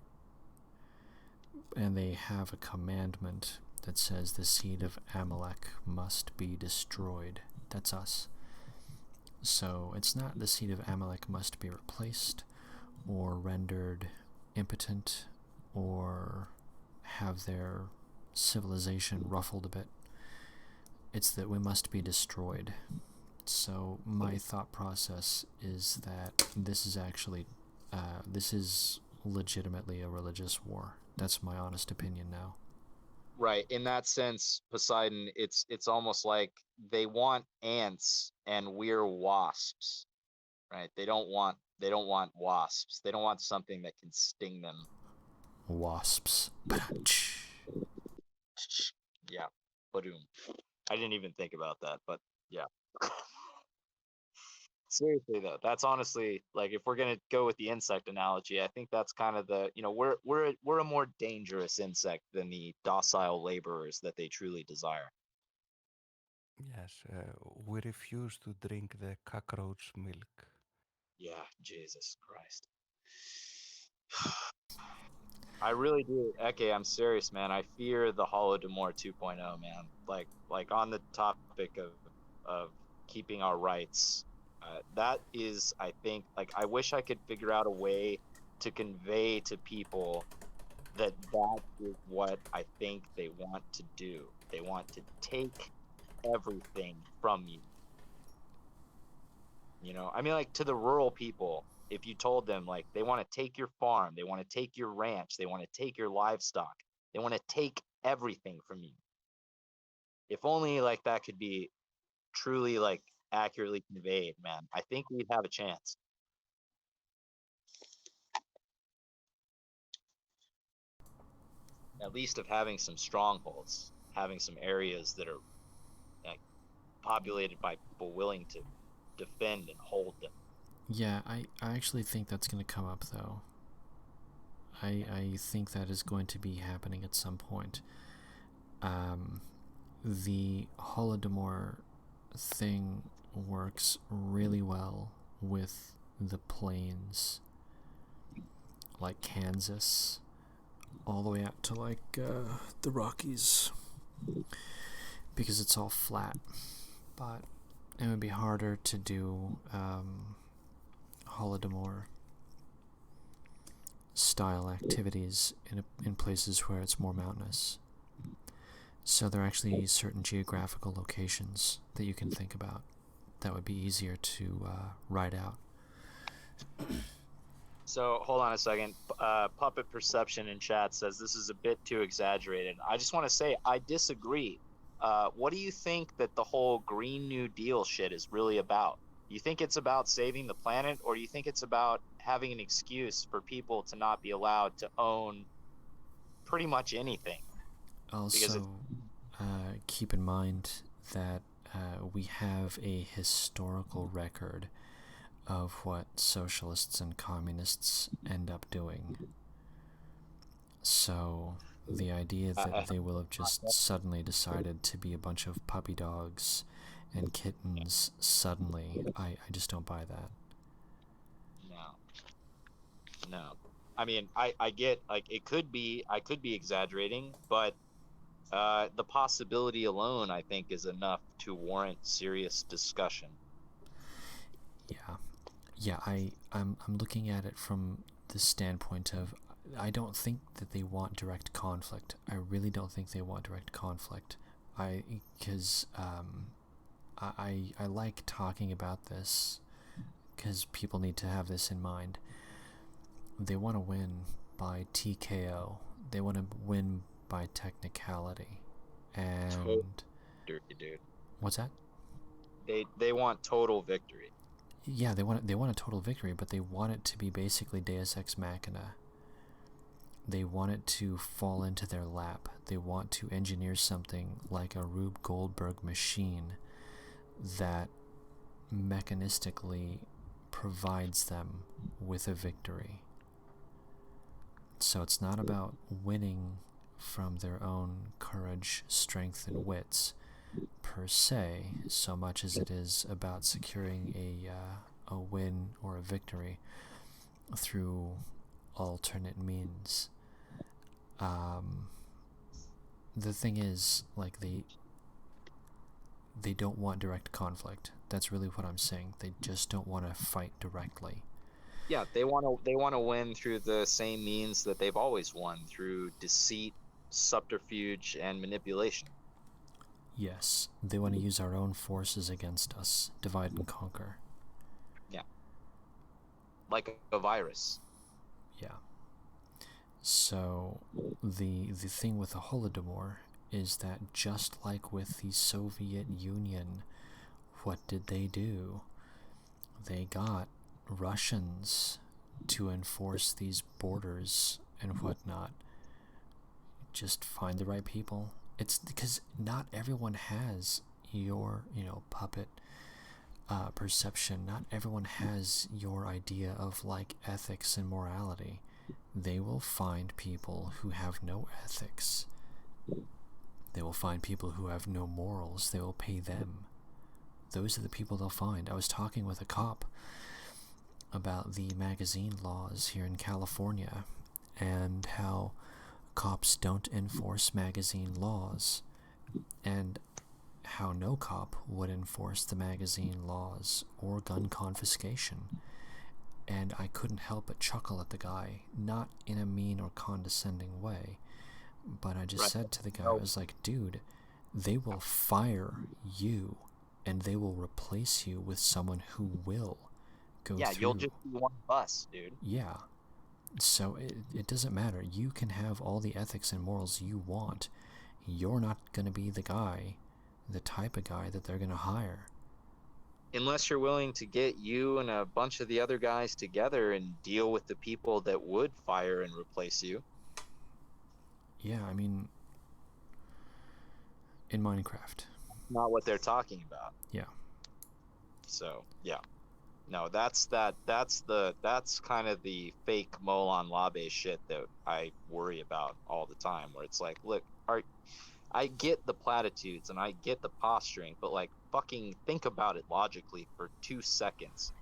And they have a commandment that says the seed of Amalek must be destroyed. That's us. So it's not the seed of Amalek must be replaced or rendered impotent or have their civilization ruffled a bit. It's that we must be destroyed. So my thought process is that this is actually, this is legitimately a religious war. That's my honest opinion now. Right. In that sense, Poseidon, it's almost like they want ants and we're wasps. Right? They don't want wasps. They don't want something that can sting them. Wasps. Yeah. Badoom. I didn't even think about that, but yeah. Seriously though, that's honestly, like, if we're gonna go with the insect analogy, I think that's kind of the, we're a more dangerous insect than the docile laborers that they truly desire. Yes, we refuse to drink the cockroach milk. Yeah, Jesus Christ. I really do, Eke. I'm serious, man. I fear the Holodomor 2.0, man. Like on the topic of keeping our rights. That is, I think, like, I wish I could figure out a way to convey to people that that is what I think they want to do. They want to take everything from you. I mean, like, to the rural people, if you told them, like, they want to take your farm, they want to take your ranch, they want to take your livestock, they want to take everything from you. If only, like, that could be truly, like, accurately conveyed, man, I think we'd have a chance. At least of having some strongholds, having some areas that are, like, populated by people willing to defend and hold them. Yeah, I actually think that's going to come up, though. I think that is going to be happening at some point. The Holodomor thing works really well with the plains, like Kansas, all the way out to like the Rockies, because it's all flat. But it would be harder to do Holodomor style activities in places where it's more mountainous. So there are actually certain geographical locations that you can think about that would be easier to ride out. So hold on a second. Puppet Perception in chat says this is a bit too exaggerated. I just want to say I disagree. What do you think that the whole Green New Deal shit is really about? You think it's about saving the planet, or do you think it's about having an excuse for people to not be allowed to own pretty much anything? Also, keep in mind that we have a historical record of what socialists and communists end up doing. So the idea that they will have just suddenly decided to be a bunch of puppy dogs and kittens suddenly, I just don't buy that. No. I mean, I get, like, I could be exaggerating, but The possibility alone, I think, is enough to warrant serious discussion. Yeah. Yeah, I'm looking at it from the standpoint of I don't think that they want direct conflict. I really don't think they want direct conflict. Because I like talking about this because people need to have this in mind. They want to win by TKO. They want to win by technicality. And Victory, dude. what's that? They want total victory. Yeah, they want a total victory, but they want it to be basically Deus Ex Machina. They want it to fall into their lap. They want to engineer something like a Rube Goldberg machine that mechanistically provides them with a victory. So it's not about winning from their own courage, strength, and wits per se, so much as it is about securing a win or a victory through alternate means. The thing is, like, they don't want direct conflict. That's really what I'm saying. They just don't want to fight directly. Yeah, they want to win through the same means that they've always won, through deceit, subterfuge, and manipulation. Yes, they want to use our own forces against us, divide and conquer. Yeah. Like a virus. Yeah. So the thing with the Holodomor is that just like with the Soviet Union, what did they do? They got Russians to enforce these borders and whatnot. Just find the right people. It's because not everyone has your, puppet perception. Not everyone has your idea of, like, ethics and morality. They will find people who have no ethics. They will find people who have no morals. They will pay them. Those are the people they'll find. I was talking with a cop about the magazine laws here in California and how cops don't enforce magazine laws and how no cop would enforce the magazine laws or gun confiscation. And I couldn't help but chuckle at the guy, not in a mean or condescending way, but I just said to the guy, I was like, dude, they will fire you and they will replace you with someone who will go through. You'll just be one of us, dude. Yeah. So it doesn't matter. You can have all the ethics and morals you want. You're not going to be the type of guy that they're going to hire. Unless you're willing to get you and a bunch of the other guys together and deal with the people that would fire and replace you. Yeah, I mean, in Minecraft. Not what they're talking about. Yeah. So, yeah. No, that's kind of the fake Molon Labe shit that I worry about all the time, where it's like, look, I get the platitudes and I get the posturing, but, like, fucking think about it logically for 2 seconds.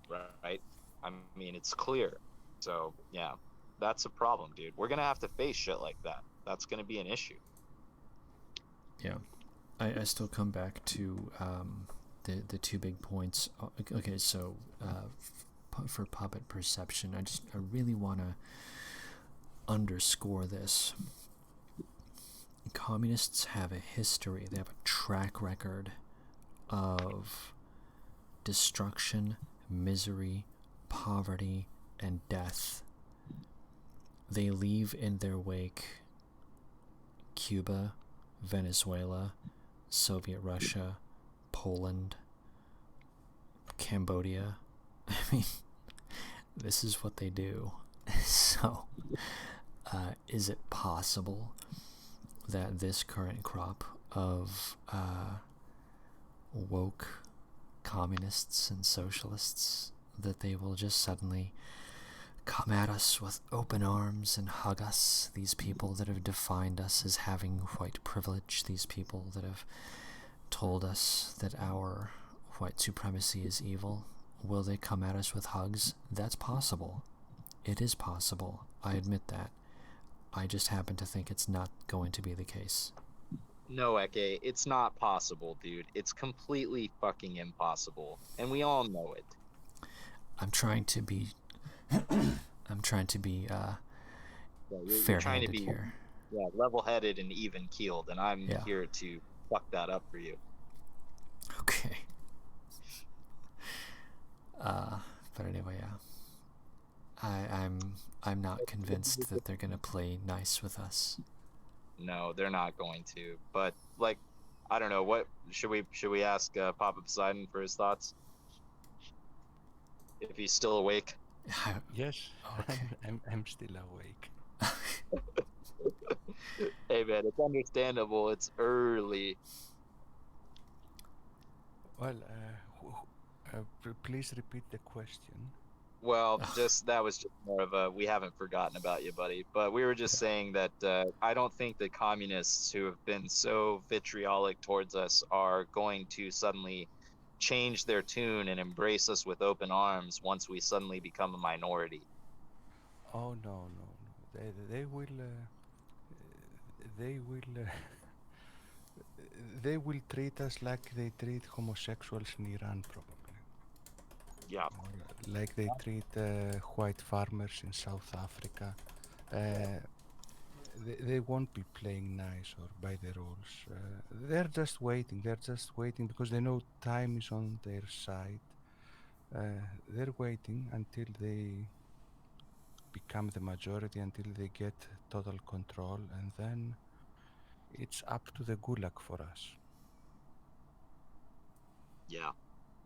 Right? I mean, it's clear. So, yeah, that's a problem, dude. We're gonna have to face shit like that. That's gonna be an issue. Yeah. I still come back to the two big points. Okay, so for puppet perception, I really want to underscore this. Communists have a history, they have a track record of destruction, misery, poverty, and death. They leave in their wake Cuba, Venezuela, Soviet Russia, Poland, Cambodia. I mean, this is what they do. So, is it possible that this current crop of woke communists and socialists, that they will just suddenly come at us with open arms and hug us, these people that have defined us as having white privilege, these people that have told us that our white supremacy is evil? Will they come at us with hugs? That's possible. It is possible. I admit that. I just happen to think it's not going to be the case. No, Eke, it's not possible, dude. It's completely fucking impossible, and we all know it. I'm trying to be I'm trying to be Yeah, you're trying to fair-handed be here. level-headed and even-keeled, and I'm Yeah. here to fuck that up for you. Okay. But anyway, yeah. I'm not convinced that they're gonna play nice with us. No, they're not going to. But like, I don't know. What should we ask Papa Poseidon for his thoughts if he's still awake? Yes, Okay. I'm still awake. Hey man, it's understandable. It's early. Well, please repeat the question. Well, that was just more of a we haven't forgotten about you, buddy. But we were just saying that I don't think the communists who have been so vitriolic towards us are going to suddenly change their tune and embrace us with open arms once we suddenly become a minority. Oh no, no, no. They will. They will. They will treat us like they treat homosexuals in Iran, probably. Yeah. Or like they treat white farmers in South Africa. They won't be playing nice or by the rules. They're just waiting. They're just waiting because they know time is on their side. They're waiting until they become the majority, until they get total control, and then it's up to the gulag for us. Yeah.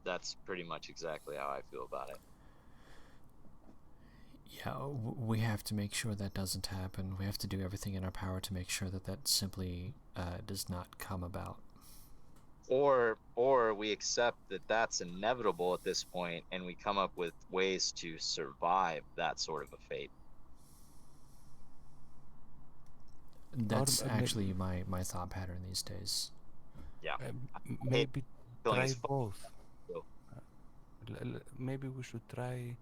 That's pretty much exactly how I feel about it. Yeah, we have to make sure that doesn't happen. We have to do everything in our power to make sure that that simply does not come about. Or we accept that that's inevitable at this point and we come up with ways to survive that sort of a fate. That's actually my thought pattern these days. Yeah. Maybe try Feelings both. so. Maybe we should try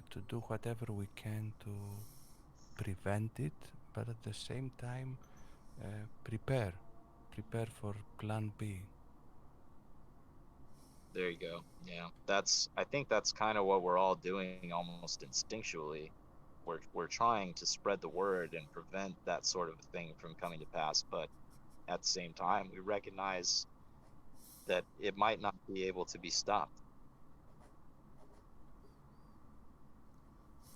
to do whatever we can to prevent it, but at the same time prepare for plan B. There you go. Yeah. I think that's kind of what we're all doing almost instinctually. We're trying to spread the word and prevent that sort of thing from coming to pass, but at the same time we recognize that it might not be able to be stopped.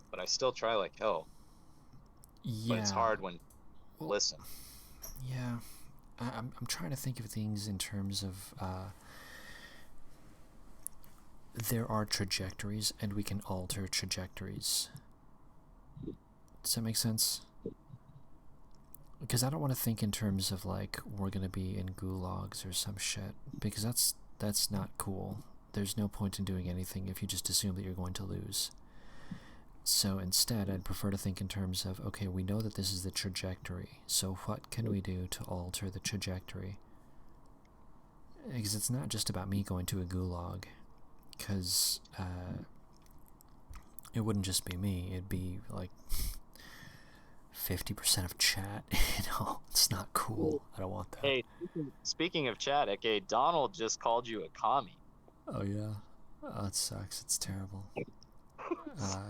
But I still try like hell. Yeah. But it's hard when listen. Yeah. I'm trying to think of things in terms of there are trajectories and we can alter trajectories. Does that make sense? Because I don't want to think in terms of like we're gonna be in gulags or some shit, because that's not cool. There's no point in doing anything if you just assume that you're going to lose. So instead, I'd prefer to think in terms of, okay, we know that this is the trajectory, so what can we do to alter the trajectory? Because it's not just about me going to a gulag, because it wouldn't just be me, it'd be like 50% of chat. It's not cool. I don't want that. Hey, speaking of chat, okay, Donald just called you a commie. Oh yeah, that sucks. It's terrible.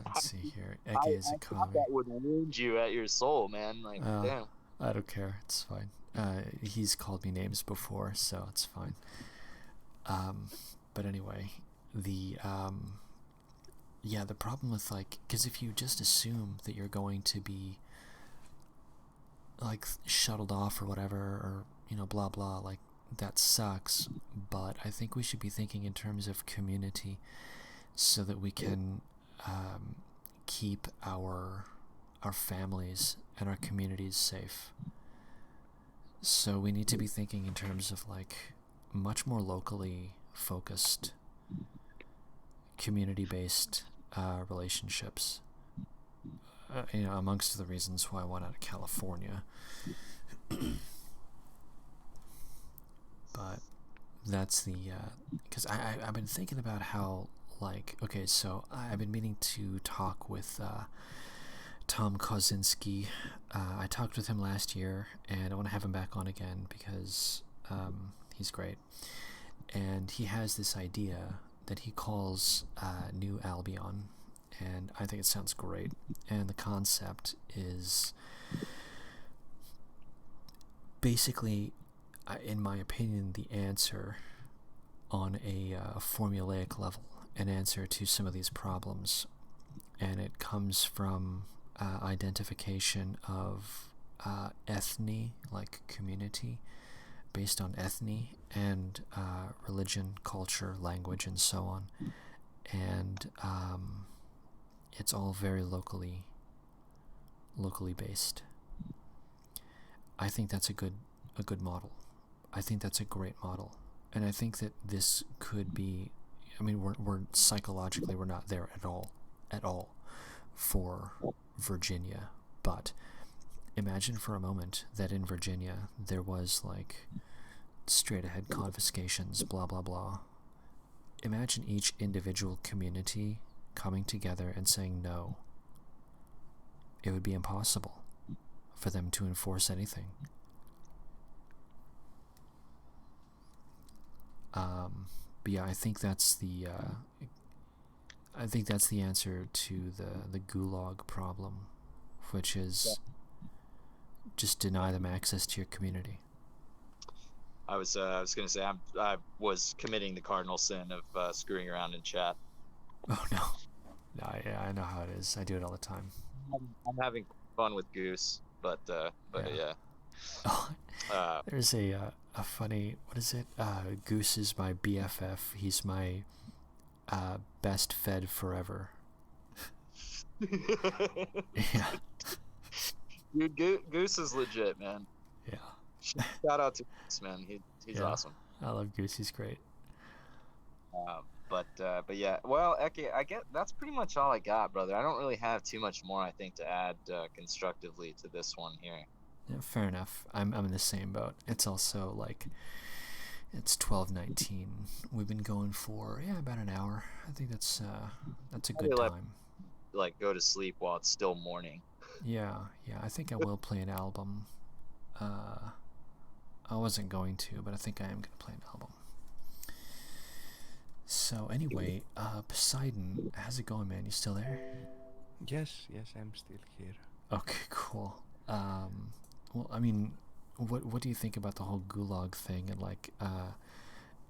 Let's see here. Eke is a commie. That would wound you at your soul, man. Like, damn. I don't care. It's fine. He's called me names before, so it's fine. But anyway, the problem with like, because if you just assume that you're going to be like shuttled off or whatever, or blah blah, like that sucks. But I think we should be thinking in terms of community, so that we can keep our families and our communities safe. So we need to be thinking in terms of like much more locally focused, community-based relationships. Amongst the reasons why I went out of California. But that's the because I've been thinking about how, like, okay, so I've been meaning to talk with Tom Kozinski. I talked with him last year, and I want to have him back on again because he's great. And he has this idea that he calls New Albion, and I think it sounds great. And the concept is basically, in my opinion, the answer on a formulaic level, an answer to some of these problems. And it comes from identification of ethne, like community, based on ethne, and religion, culture, language, and so on. And it's all very locally based. I think that's a good model. I think that's a great model, and I think that this could be. I mean, we're psychologically we're not there at all for Virginia, but imagine for a moment that in Virginia there was like straight ahead confiscations, blah blah blah. Imagine each individual community coming together and saying no. It would be impossible for them to enforce anything. But yeah, I think that's the answer to the gulag problem, which is just deny them access to your community. I was gonna say I was committing the cardinal sin of screwing around in chat. Oh no, yeah, I know how it is. I do it all the time. I'm having fun with Goose, but yeah. Oh, there's a funny, what is it? Goose is my BFF. He's my best fed forever. Yeah. Dude, Goose is legit, man. Yeah. Shout out to Goose, man. He's awesome. I love Goose. He's great. But yeah. Well, Eke, I get that's pretty much all I got, brother. I don't really have too much more, I think, to add constructively to this one here. Yeah, fair enough. I'm in the same boat. It's also like it's 12:19. We've been going for about an hour. I think that's a good time. Like go to sleep while it's still morning. Yeah. I think I will play an album. I wasn't going to, but I think I am going to play an album. So anyway, Poseidon, how's it going, man? You still there? Yes, I'm still here. Okay, cool. Well, I mean, what do you think about the whole gulag thing, and like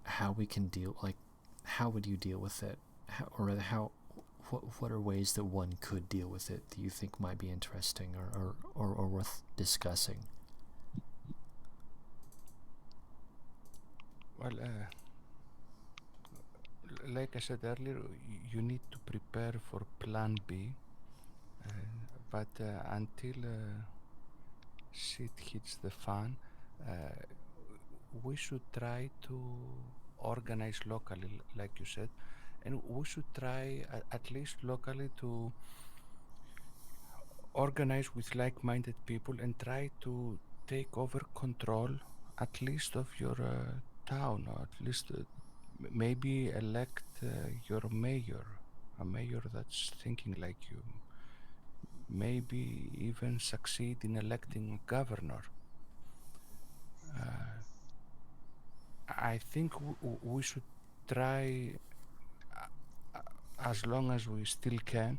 how we can deal? Like, how would you deal with it? What are ways that one could deal with it that you think might be interesting or worth discussing? Well, like I said earlier, you need to prepare for Plan B. But until shit hits the fan, we should try to organize locally, like you said, and we should try at least locally to organize with like-minded people and try to take over control at least of your town, or at least maybe elect your mayor, a mayor that's thinking like you. Maybe even succeed in electing a governor. I think we should try, as long as we still can,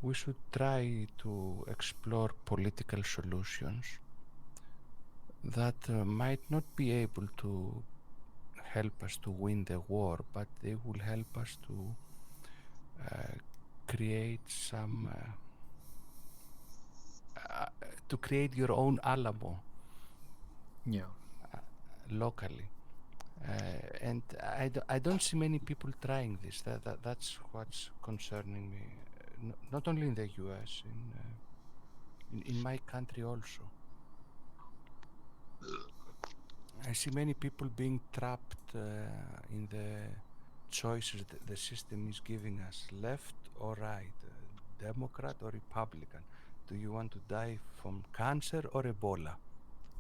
we should try to explore political solutions that might not be able to help us to win the war, but they will help us to create some to create your own Alamo. Yeah. Locally. And I don't see many people trying this. That's what's concerning me. Not only in the US, in my country also. I see many people being trapped in the choices that the system is giving us, left or right, Democrat or Republican. Do you want to die from cancer or Ebola?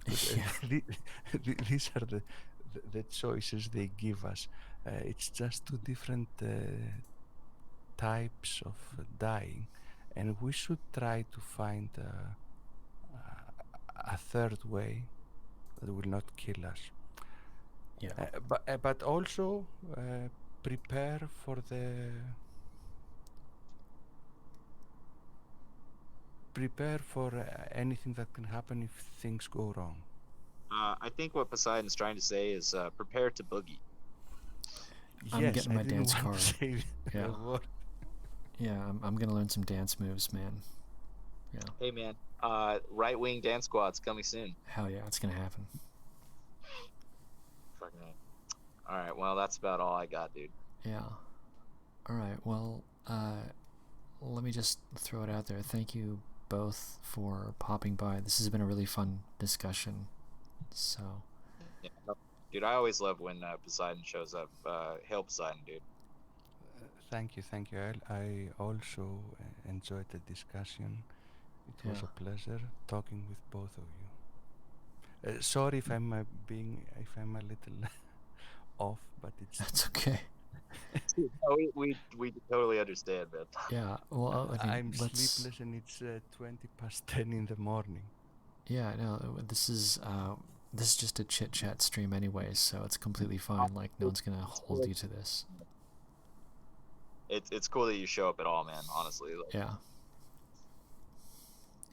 These are the choices they give us. It's just two different types of dying, and we should try to find a third way that will not kill us. Yeah. But also prepare for anything that can happen if things go wrong. I think what Poseidon's trying to say is prepare to boogie. I'm Yes, getting I my didn't dance want card. to say Yeah. the word. Yeah, I'm gonna learn some dance moves, man. Yeah. Hey man, right wing dance squad's coming soon. Hell yeah, it's gonna happen. Fucking A. All right, well that's about all I got, dude. Yeah. All right. Well, let me just throw it out there. Thank you both for popping by. This has been a really fun discussion. So. Yeah, dude, I always love when Poseidon shows up. Hail Poseidon, dude. Thank you. I also enjoyed the discussion. It was Yeah. a pleasure talking with both of you. Sorry if I'm a little off, but it's That's okay. No, we totally understand, man. Yeah. Well, I mean, I'm sleepless and it's 10:20 in the morning. Yeah. No. This is just a chit chat stream anyway, so it's completely fine. Like, no one's gonna hold you to this. It's cool that you show up at all, man. Honestly. Like, Yeah.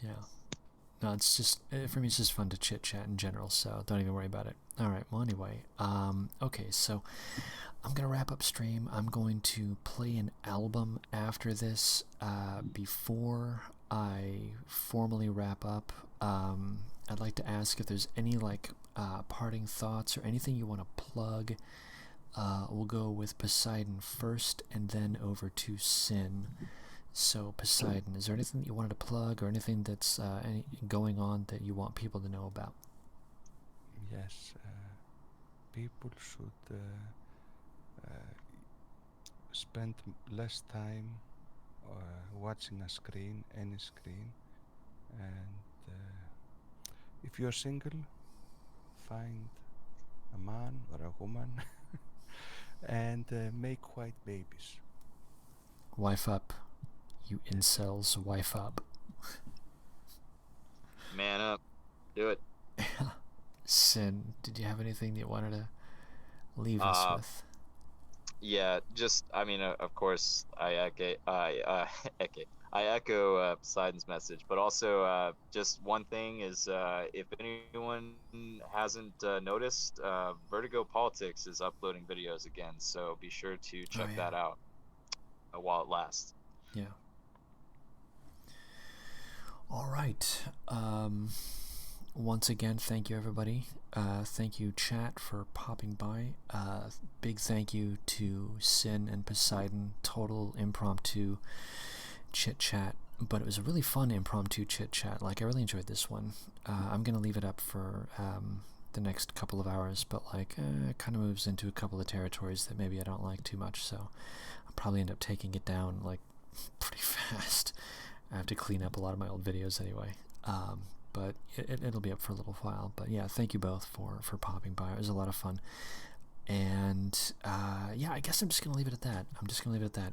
Yeah. No, it's just for me. It's just fun to chit chat in general. So don't even worry about it. All right. Well, anyway. Okay. So I'm gonna wrap up stream. I'm going to play an album after this. Before I formally wrap up, I'd like to ask if there's any parting thoughts or anything you want to plug. We'll go with Poseidon first, and then over to Sin. So, Poseidon, is there anything that you wanted to plug or anything that's going on that you want people to know about? Yes, people should spend less time watching any screen, and if you're single, find a man or a woman and make white babies. Wife up. You incels, wife up. man up, do it. Sin, did you have anything that you wanted to leave us with? Yeah, just I mean, of course, I echo Poseidon's message, but also just one thing is if anyone hasn't noticed, Vertigo Politics is uploading videos again, so be sure to check that out while it lasts. Yeah. All right. Once again, thank you, everybody. Thank you, chat, for popping by. Big thank you to Sin and Poseidon. Total impromptu chit-chat. But it was a really fun impromptu chit-chat. Like, I really enjoyed this one. I'm going to leave it up for the next couple of hours. But, it kind of moves into a couple of territories that maybe I don't like too much. So I'll probably end up taking it down, pretty fast. I have to clean up a lot of my old videos anyway. But it'll be up for a little while. But yeah, thank you both for popping by. It was a lot of fun. And yeah, I guess I'm just going to leave it at that.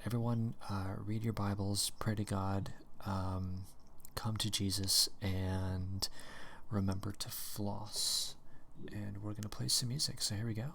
Everyone, read your Bibles, pray to God, come to Jesus, and remember to floss. And we're going to play some music. So here we go.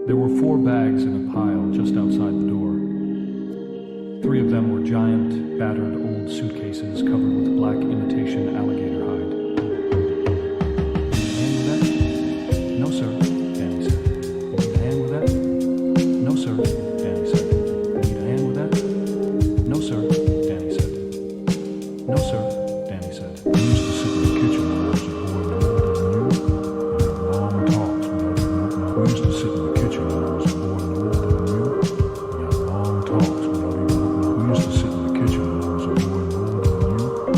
There were 4 bags in a pile just outside the door. 3 of them were giant, battered old suitcases covered with black imitation alligator hide. Hand with that? No, sir, Danny said. You need a hand with that? No, sir, Danny said. You need a hand with that? No, sir, Danny said. No, sir, Danny said. We used to sit in the kitchen when I was a boy and older than you. And have long talks without even opening. We used to sit in the kitchen when I was a boy and older than you. And have long talks without even opening. We used to sit in the kitchen when I was a boy and older than you.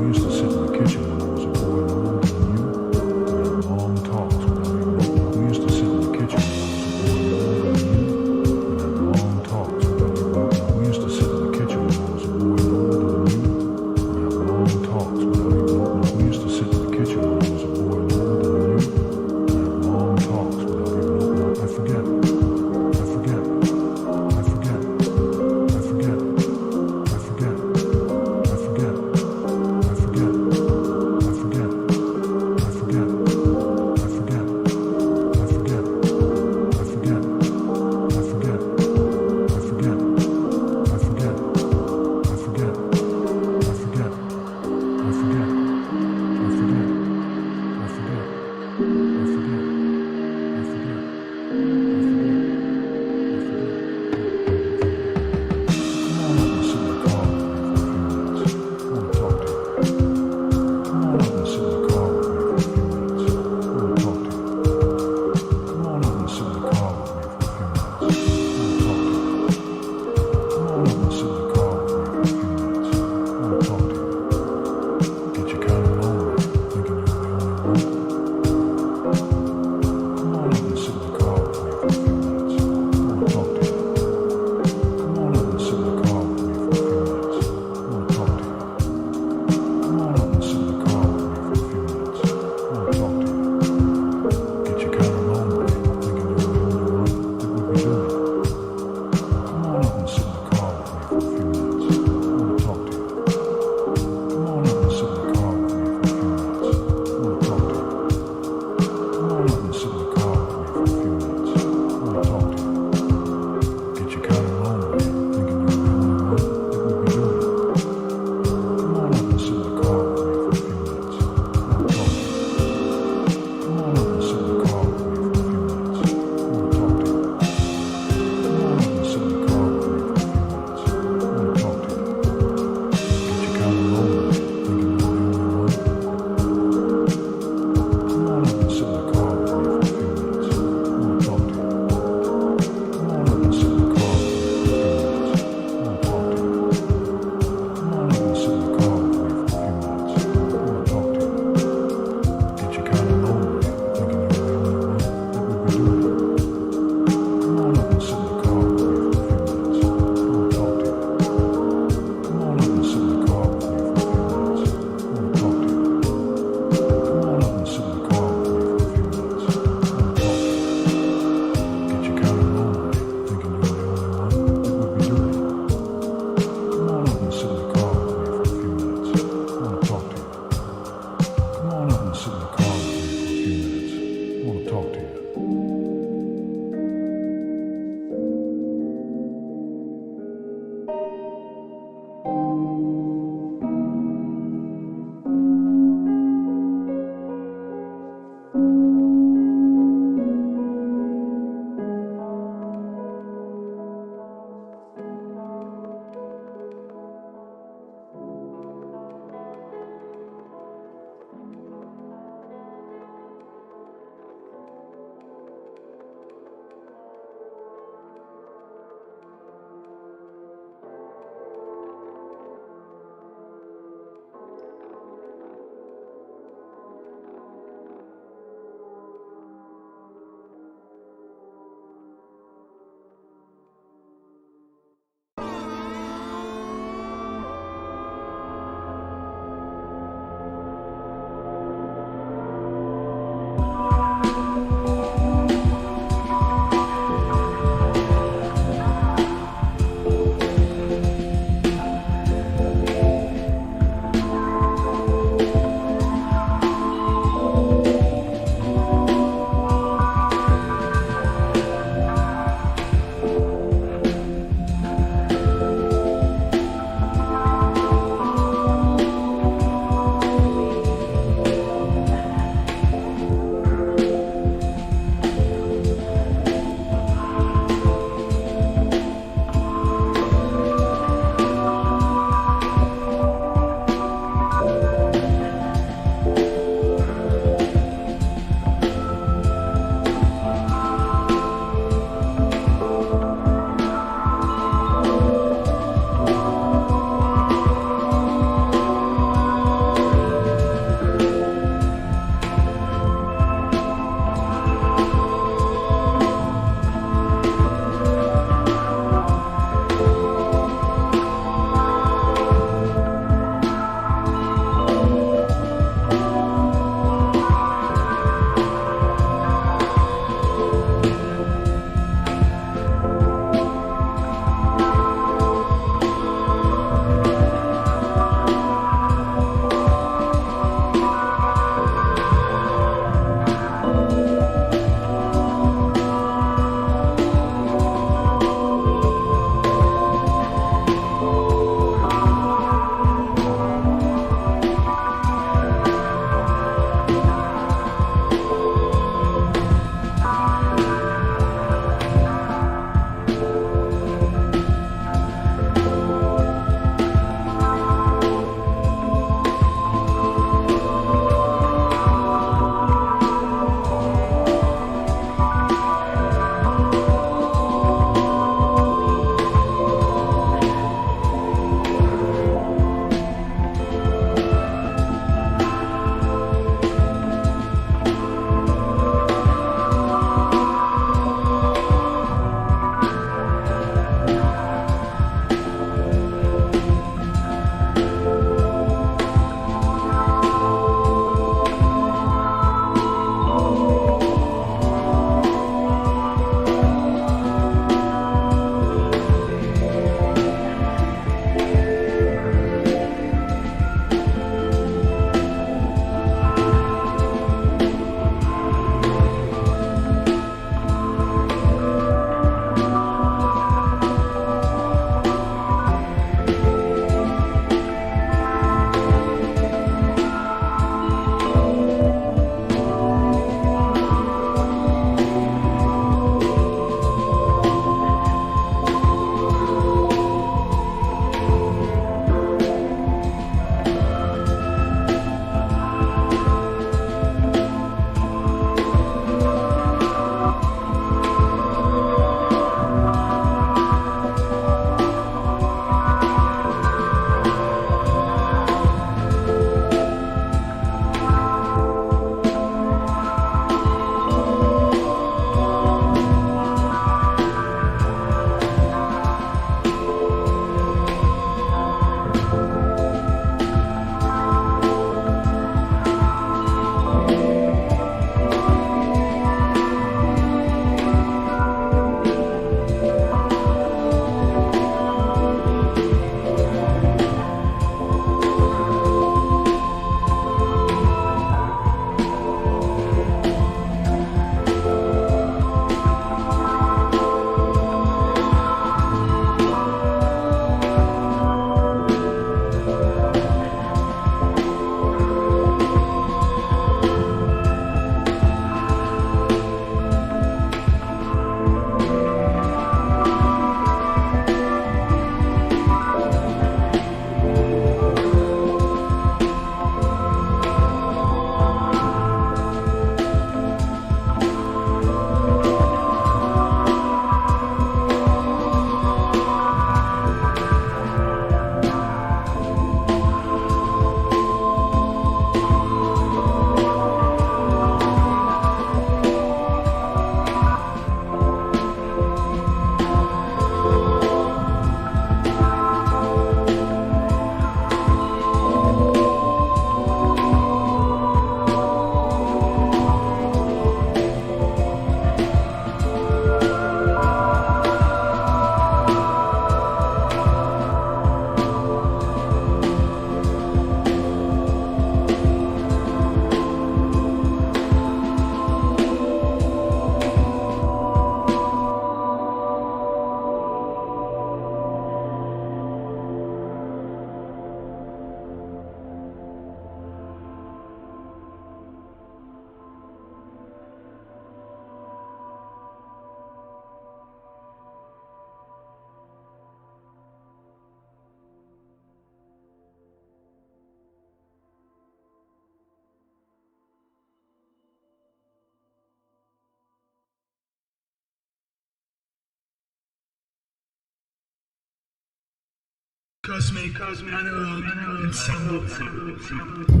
Trust me, I know, it's something.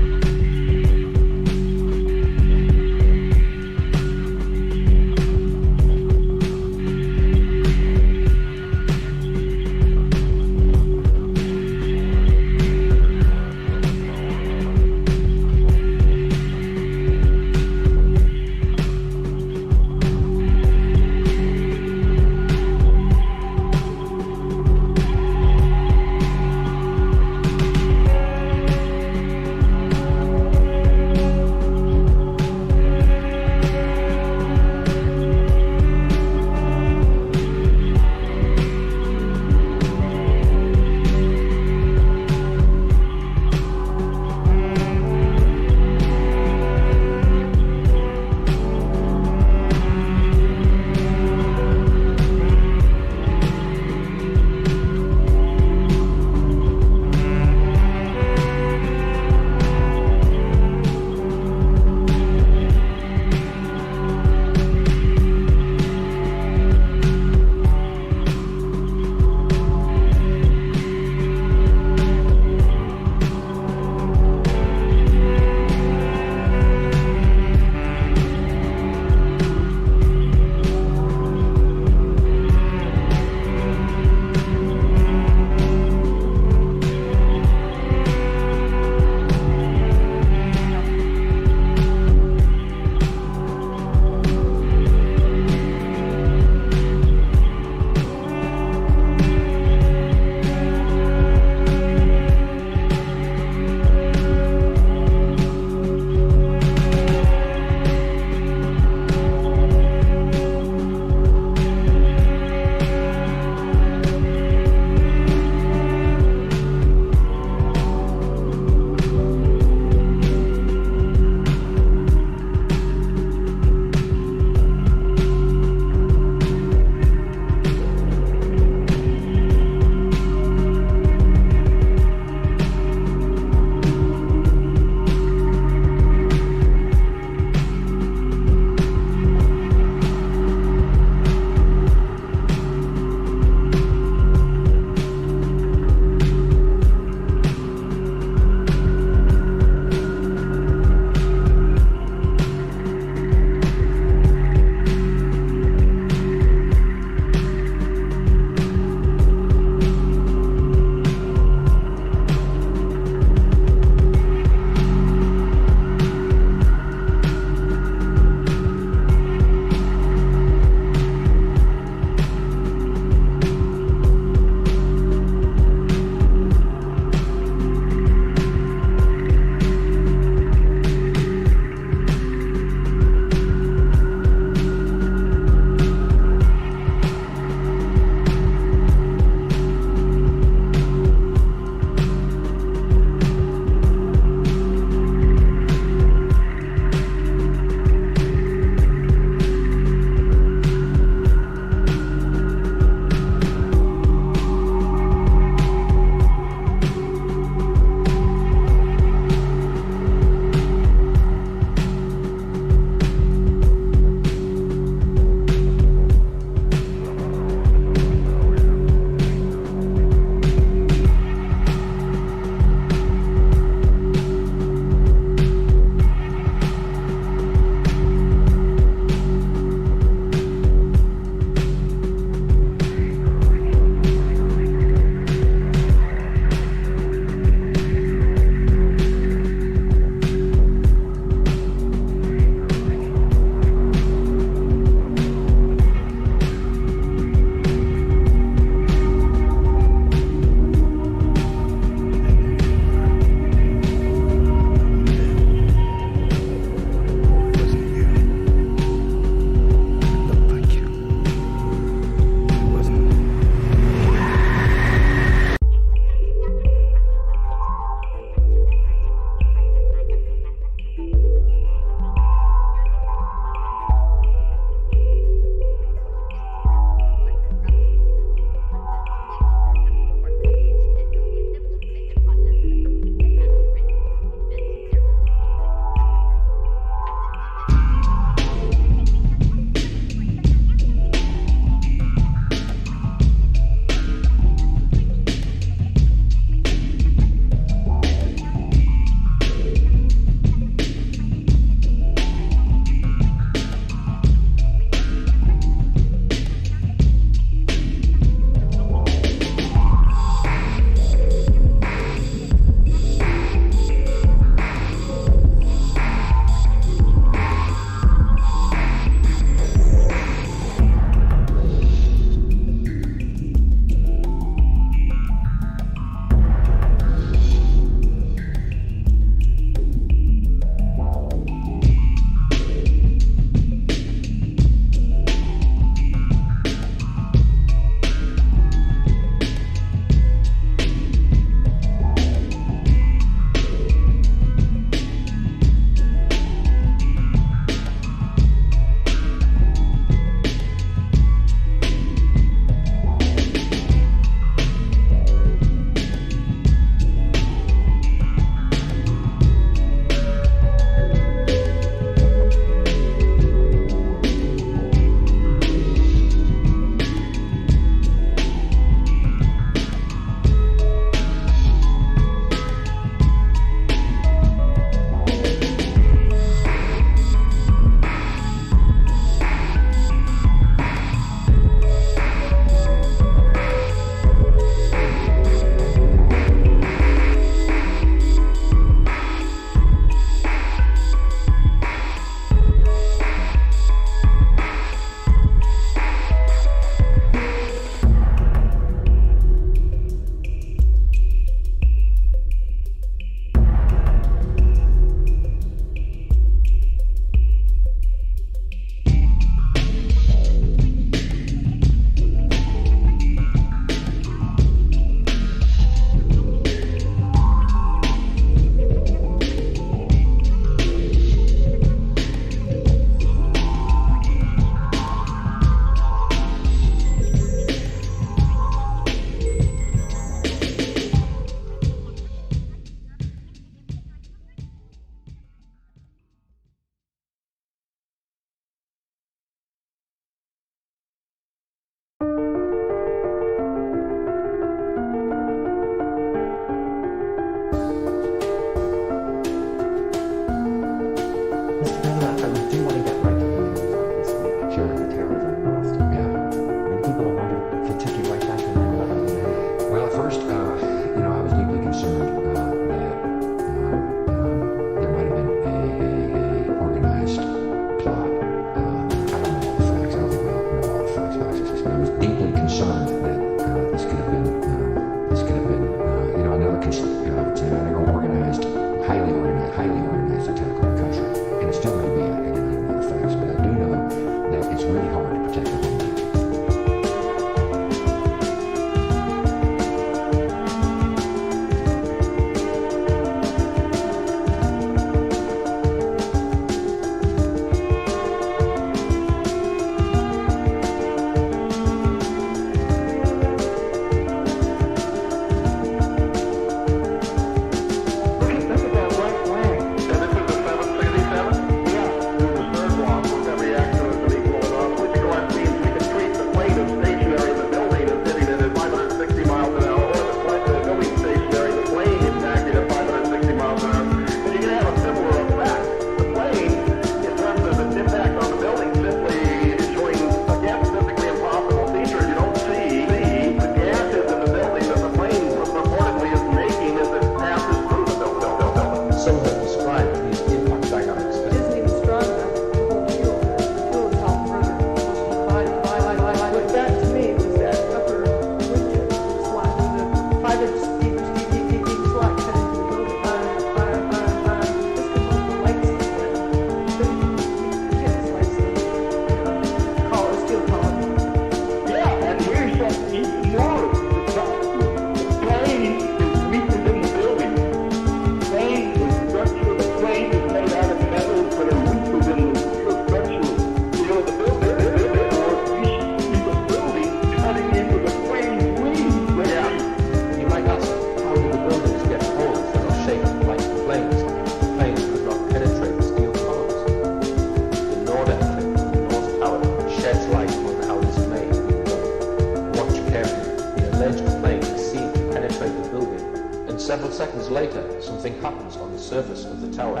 later, something happens on the surface of the tower.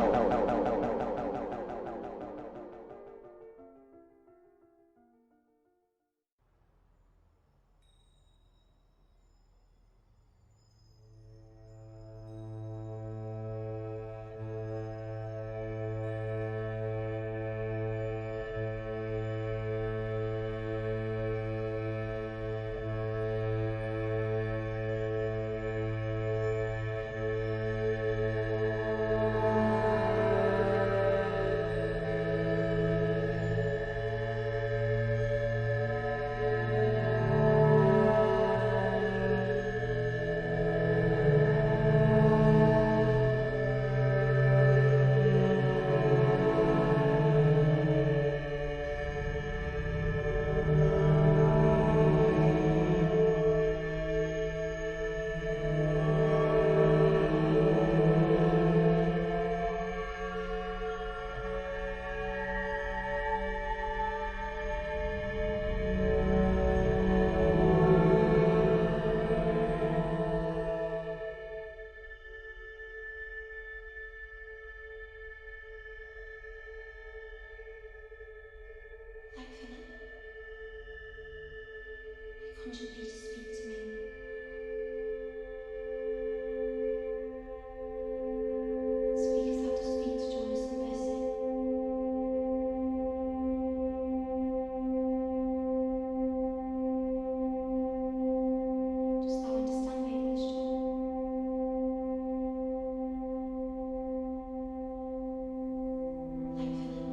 Like Philip, I conjured thee to speak to me. Speak as thou dost speak to join us in mercy. Dost thou understand my English, John? Like Philip.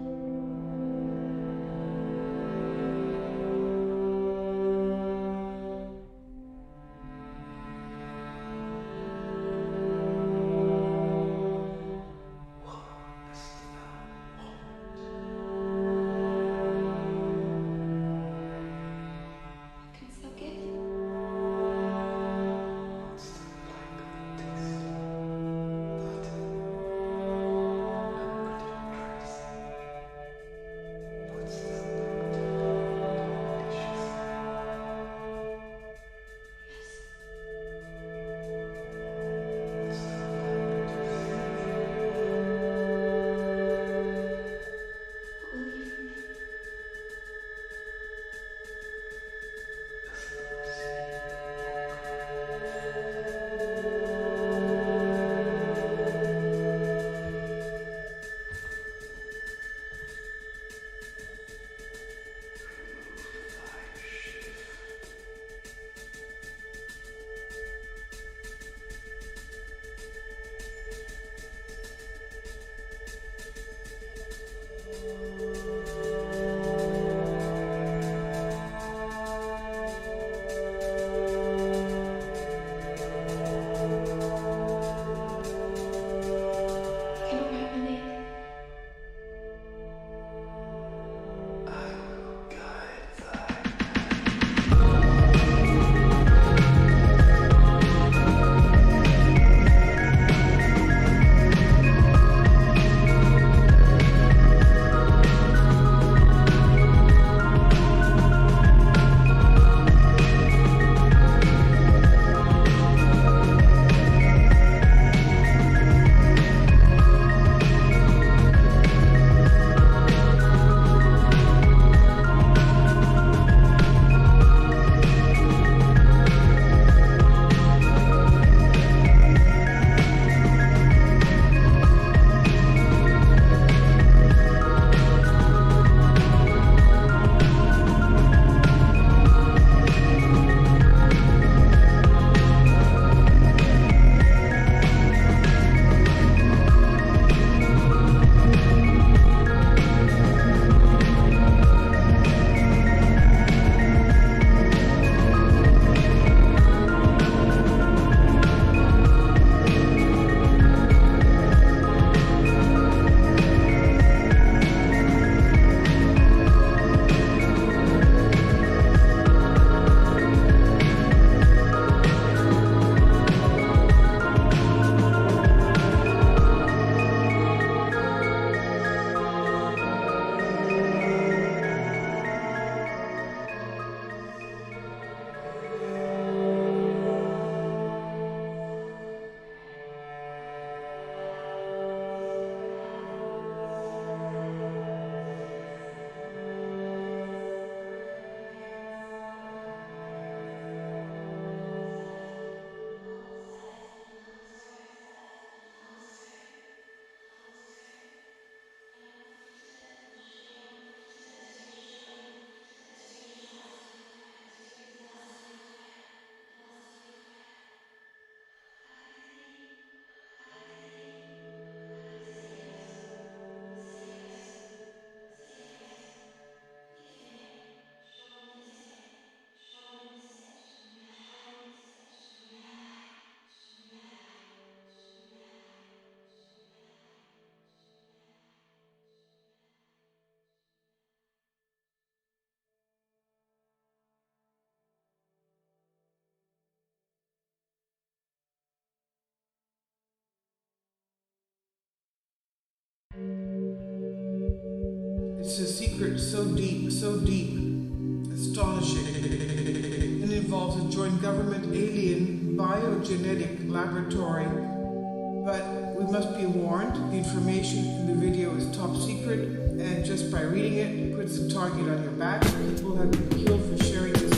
It's a secret so deep, astonishing. It involves a joint government alien biogenetic laboratory. But we must be warned, the information in the video is top secret, and just by reading it, puts a target on your back. People have been killed for sharing this